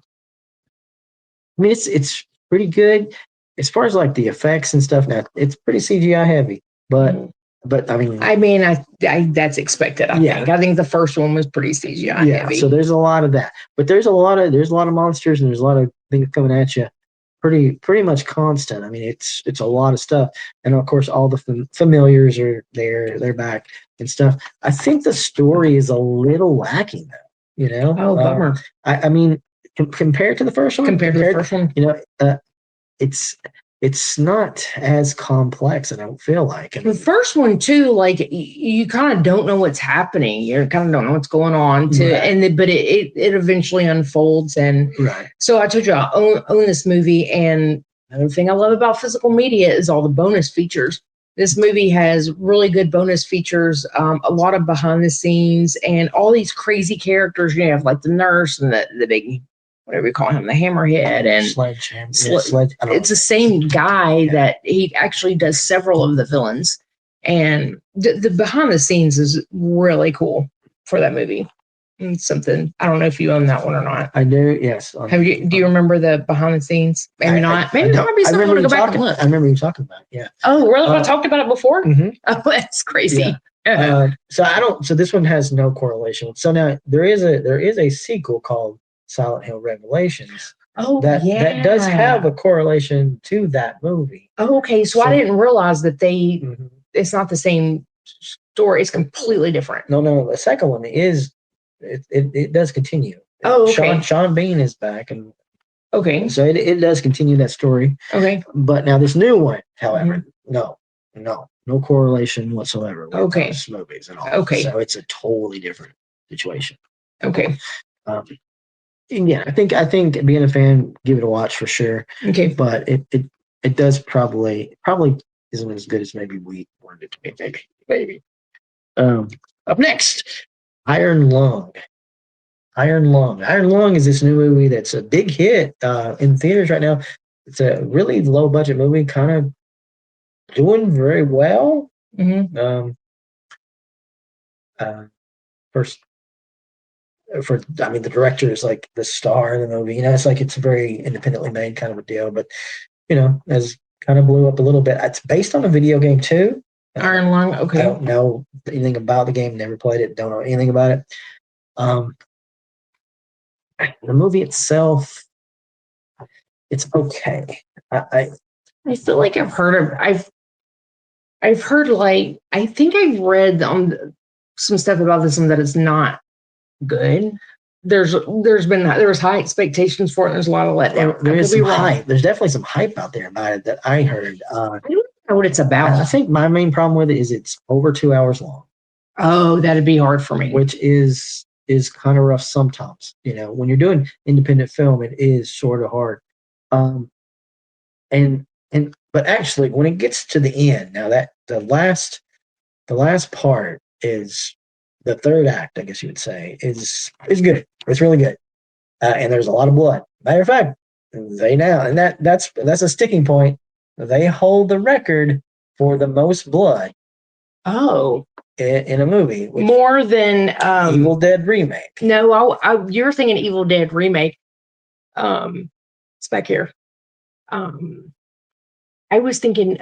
I mean it's pretty good as far as like the effects and stuff. Now it's pretty CGI heavy, but I mean, I that's expected. I think the first one was pretty CGI heavy. So there's a lot of that, but there's a lot of monsters, and there's a lot of things coming at you pretty much constant. I mean, it's a lot of stuff, and of course all the familiars are there, they're back and stuff. I think the story is a little lacking though. Oh, bummer. I mean, compared to the first one, it's it's not as complex. I don't feel like. The first one too, like you kind of don't know what's happening. You kind of don't know what's going on. But it eventually unfolds. And right. So I told you I own this movie, and another thing I love about physical media is all the bonus features. This movie has really good bonus features, a lot of behind the scenes, and all these crazy characters. You have like the nurse and the big, whatever you call him, the hammerhead, and Sledgehammer. It's the same guy that he actually does several of the villains, and the behind the scenes is really cool for that movie. It's something, I don't know if you own that one or not. I do. Yes. Do you remember the behind the scenes? Maybe not. Maybe there might be something to go back and look. I remember you talking about it. Yeah. Oh, really? I talked about it before. Mm-hmm. Oh, that's crazy. Yeah. So this one has no correlation. So now there is a sequel called Silent Hill Revelations. Oh, that does have a correlation to that movie. Oh, okay. So I didn't realize that it's not the same story. It's completely different. No. The second one is it does continue. Oh, okay. Sean Bean is back, and okay, so it does continue that story. Okay, but now this new one, however, no correlation whatsoever with those movies at all. Okay, so it's a totally different situation. Okay. Yeah, I think being a fan, give it a watch for sure. Okay, but it does probably isn't as good as maybe we wanted it to be. Maybe. Up next, Iron Lung. Iron Lung is this new movie that's a big hit in theaters right now. It's a really low budget movie, kind of doing very well. Mm-hmm. The director is like the star of the movie. It's like it's a very independently made kind of a deal, but has kind of blew up a little bit. It's based on a video game too. Iron Lung. Okay. I don't know anything about the game. Never played it. Don't know anything about it. The movie itself, it's okay. I feel like I've heard like I think I've read some stuff about this one that it's not good. There was high expectations for it. And there's a lot of letdown. There is some hype. There's definitely some hype out there about it that I heard. I don't know what it's about. I think my main problem with it is it's over 2 hours long. Oh, that'd be hard for me. Which is kind of rough sometimes. When you're doing independent film, it is sort of hard. But actually, when it gets to the end, now that the last part is the third act, I guess you would say, is good. It's really good, and there's a lot of blood. Matter of fact, that's a sticking point. They hold the record for the most blood. Oh. In a movie, more than Evil Dead remake. No, you're thinking Evil Dead remake. It's back here. I was thinking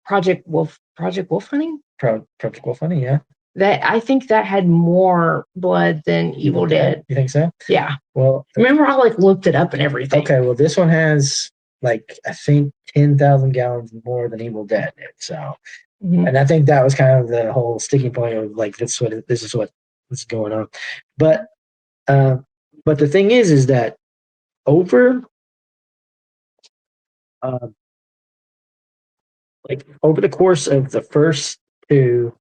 Project Wolf Hunting. Project Wolf Hunting, yeah. That I think that had more blood than Evil Dead. You think so? Yeah. Well, remember I looked it up and everything. Okay, well this one has I think 10,000 gallons more than Evil Dead did. So. Mm-hmm. And I think that was kind of the whole sticking point of this is what's going on. But the thing is that over the course of the first two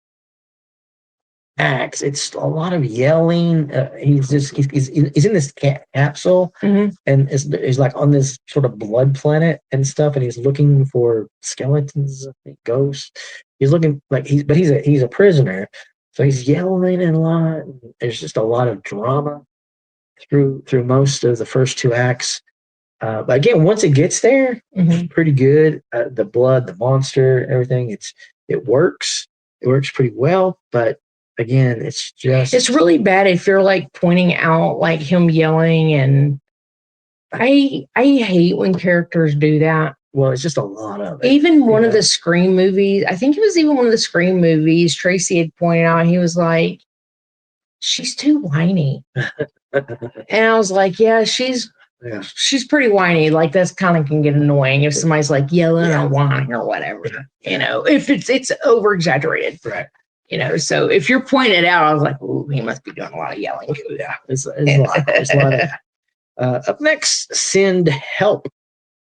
acts, it's a lot of yelling. He's in this capsule, mm-hmm. and is like on this sort of blood planet and stuff, and he's looking for skeletons, ghosts. He's looking he's a prisoner, so he's yelling a lot. There's just a lot of drama through most of the first two acts. But again, once it gets there, mm-hmm. pretty good. The blood, the monster, everything, it works. It works pretty well, but again, it's really bad if you're pointing out him yelling, and I hate when characters do that. Well, it's just a lot of it. Even one of the Scream movies, I think it was even one of the Scream movies, Tracy had pointed out, he was like, she's too whiny. And I was like, yeah, she's pretty whiny. That's kind of can get annoying if somebody's yelling or whining or whatever, if it's over exaggerated. Right. So if you're pointing it out, I was like, ooh, he must be doing a lot of yelling. Yeah, it's a lot. There's a lot of that. Up next, Send Help.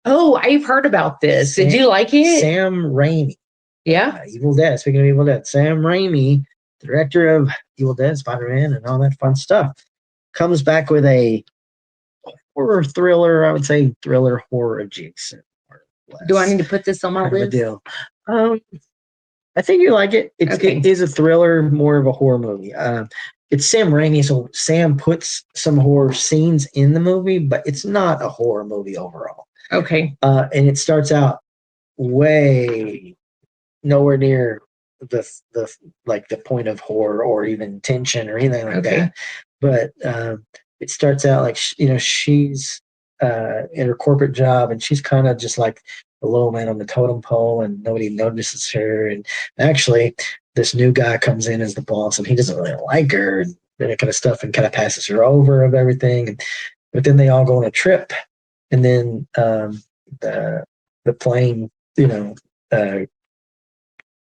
Oh, I've heard about this. Did you like it? Sam Raimi. Yeah. Evil Dead. Speaking of Evil Dead, Sam Raimi, director of Evil Dead, Spider-Man, and all that fun stuff, comes back with a horror thriller. I would say thriller horror adjacent. Do I need to put this on my list? Deal. I think you like it. It is a thriller, more of a horror movie. It's Sam Raimi, so Sam puts some horror scenes in the movie, but it's not a horror movie overall. Okay. And it starts out way nowhere near the point of horror or even tension or anything like that. But it starts out like she's in her corporate job, and she's kind of just like the low man on the totem pole, and nobody notices her. And actually, this new guy comes in as the boss, and he doesn't really like her and that kind of stuff, and kind of passes her over of everything. But then they all go on a trip, and then the plane,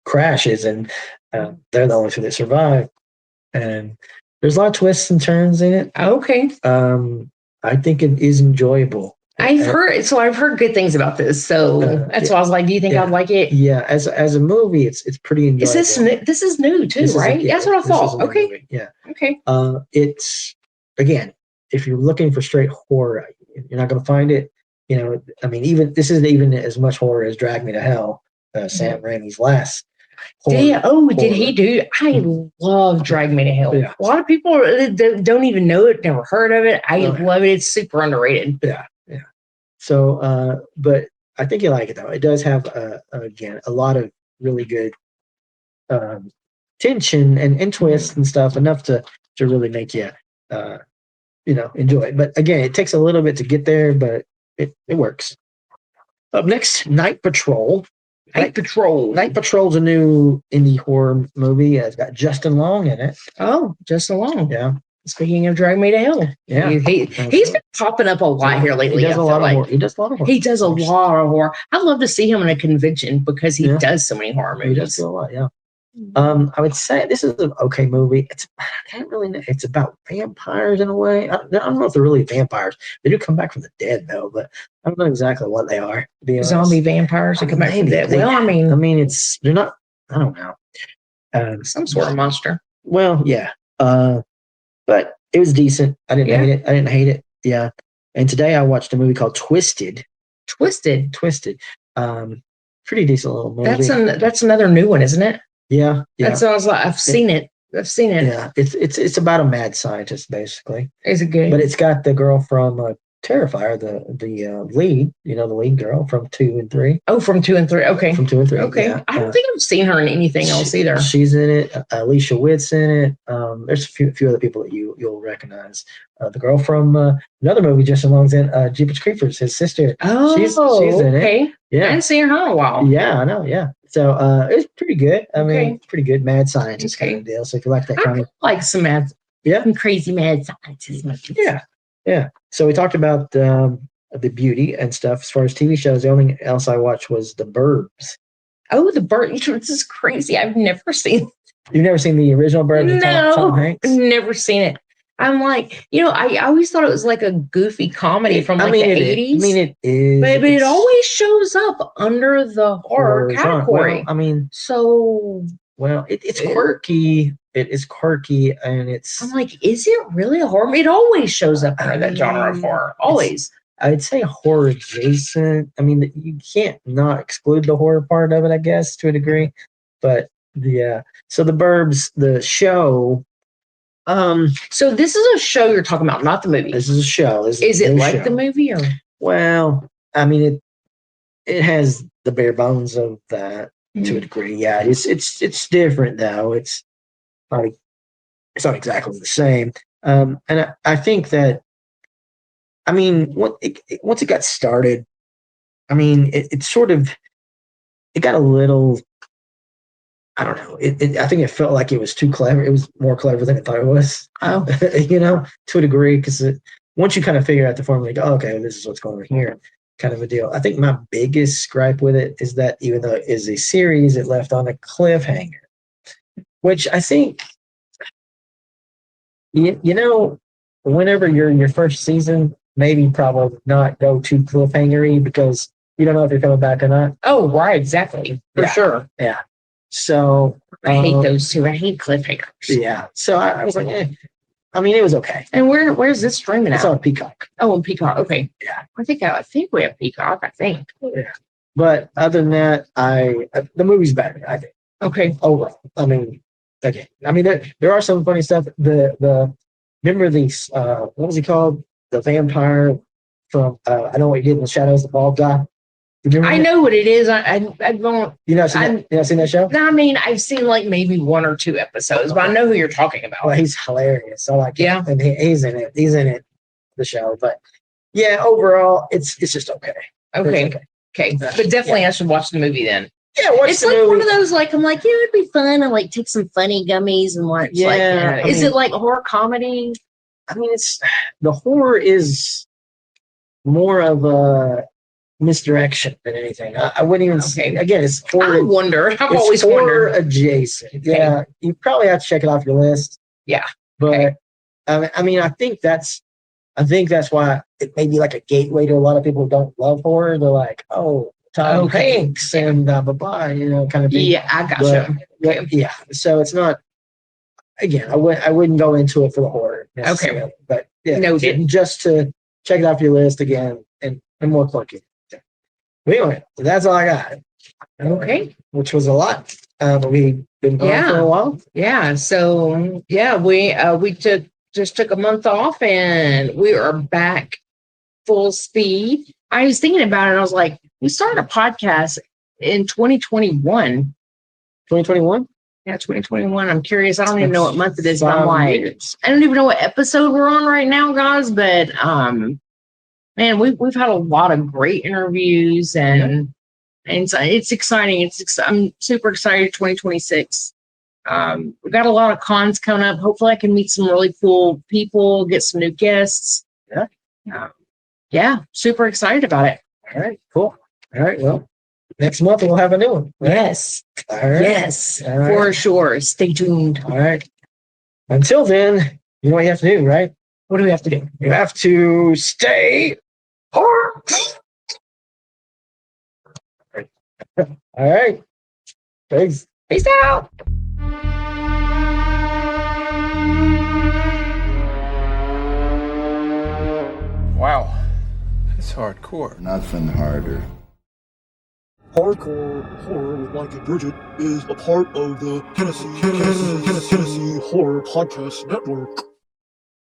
crashes, and they're the only two that survive. And there's a lot of twists and turns in it. Okay. I think it is enjoyable. I've heard good things about this. So that's why I was like, do you think I'd like it? Yeah, as a movie, it's pretty enjoyable. This is new too, right? That's what I thought. Okay. Movie. Yeah. Okay. It's, again, if you're looking for straight horror, you're not going to find it. Even this isn't even as much horror as Drag Me to Hell, Sam Raimi's last. Did he do? I love Drag Me to Hell. Yeah. A lot of people don't even know it, never heard of it. I love it. It's super underrated. Yeah. So, but I think you like it though. It does have again a lot of really good tension and twists and stuff, enough to really make you enjoy it. But again, it takes a little bit to get there, but it works. Up next, Night Patrol. Night Patrol's a new indie horror movie. It's got Justin Long in it. Oh, Justin Long. Yeah. Speaking of Drag Me to Hell. Yeah. He's been popping up a lot here lately. He does a lot of horror. He does a lot of horror. He does a lot of horror. I'd love to see him in a convention because he does so many horror movies. He does do a lot, yeah. I would say this is an okay movie. I can't really know. It's about vampires in a way. I don't know if they're really vampires. They do come back from the dead though, but I don't know exactly what they are. Zombie vampires that come back from the dead. Well, they're not. I don't know. Some sort of monster. Well, yeah. But it was decent. I didn't hate it. Yeah. And today I watched a movie called Twisted. Pretty decent little movie. That's another new one, isn't it? Yeah. That's what I was like. I've seen it. Yeah. It's about a mad scientist basically. Is it good? But it's got the girl from Terrifier, the lead, the lead girl from 2 and 3. Oh, from 2 and 3. Okay. From 2 and 3. Okay. Yeah. I don't think I've seen her in anything else either. She's in it. Alicia Witt's in it. There's a few other people that you'll recognize. The girl from another movie Justin Long's in, Jeepers Creepers, his sister. Oh, she's in it. Yeah. I hadn't seen her in a while. Yeah, I know. Yeah. So it's pretty good. I mean, pretty good mad scientist kind of deal. So if you like that kind of, like some crazy mad scientist. Yeah. So we talked about the beauty and stuff. As far as TV shows, the only thing else I watched was The Burbs. Oh, The Burbs! This is crazy. I've never seen. You've never seen the original Burbs? No, Tom Hanks? Never seen it. I'm like, I always thought it was like a goofy comedy from the 80s. It is. But it always shows up under the horror category. Well, it's quirky. It is quirky, and it's. I'm like, is it really a horror? It always shows up under that genre of horror. Always. I'd say horror adjacent. I mean, you can't not exclude the horror part of it, I guess, to a degree. But yeah. So The Burbs, the show. So this is a show you're talking about, not the movie. This is a show. Is it like the movie, or? Well, I mean, it has the bare bones of that to a degree. Yeah, it's different though. It's not exactly the same. And I think that, I mean, once it got started, I mean, it got a little. I don't know. I think it felt like it was too clever. It was more clever than I thought it was. Oh, to a degree, because once you kind of figure out the formula, like, oh, okay, this is what's going on here, kind of a deal. I think my biggest gripe with it is that even though it is a series, it left on a cliffhanger, which I think, whenever you're in your first season, maybe probably not go too cliffhangery because you don't know if they're coming back or not. Oh, right, exactly. For Yeah. sure. Yeah. So I hate those two. I hate cliffhangers. Yeah. So I was like, I mean, it was okay. And where's this streaming It's out? on Peacock. Oh, on Peacock. Okay. Yeah. I think we have Peacock. I think. Yeah. But other than that, the movie's better, I think. Okay. Overall. I mean, again, there are some funny stuff. Remember these, what was he called? The vampire from, I Know What You Did in the Shadows, the bald guy. I know what it is. I don't. You not seen that show? I mean, I've seen like maybe 1 or 2 episodes, but I know who you're talking about. Well, he's hilarious. So like, yeah, and he's in it. He's in it, the show. But yeah, overall, it's just okay. Okay. But definitely, I should watch the movie then. Yeah, watch it's the like movie. one of those, like, I'm like, yeah, it'd be fun. I like take some funny gummies and watch. Yeah, like, is it like horror comedy? I mean, the horror is more of a misdirection than anything. I wouldn't even say. Again, it's horror. I wonder. I've it's always horror wondered. adjacent. Okay. Yeah, you probably have to check it off your list. Yeah, but I mean, I think that's why it may be like a gateway to a lot of people who don't love horror. They're like, oh, Tom Hanks and blah blah, kind of thing. Yeah, I gotcha. Yeah, so it's not. Again, I wouldn't go into it for the horror. Okay, but yeah, noted. Just to check it off your list again and more quirky. But anyway, that's all I got. Okay, which was a lot. We've been going for a while. Yeah. So we took a month off and we are back full speed. I was thinking about it. I was like, we started a podcast in 2021. 2021? Yeah, 2021. I'm curious. I don't even know what month it is. But I'm 5 like, years. I don't even know what episode we're on right now, guys. But man, we've had a lot of great interviews and it's exciting. I'm super excited. 2026. We've got a lot of cons coming up. Hopefully, I can meet some really cool people, get some new guests. Yeah, super excited about it. All right, cool. All right, well, next month we'll have a new one. Right? Yes. All right. Yes, All right. for sure. Stay tuned. All right. Until then, you know what you have to do, right? What do we have to do? You have to stay horror. All right. Thanks. Peace out. Wow. That's hardcore. Nothing harder. Hardcore Horror with Mike and Bridget is a part of the Tennessee Horror Podcast Network.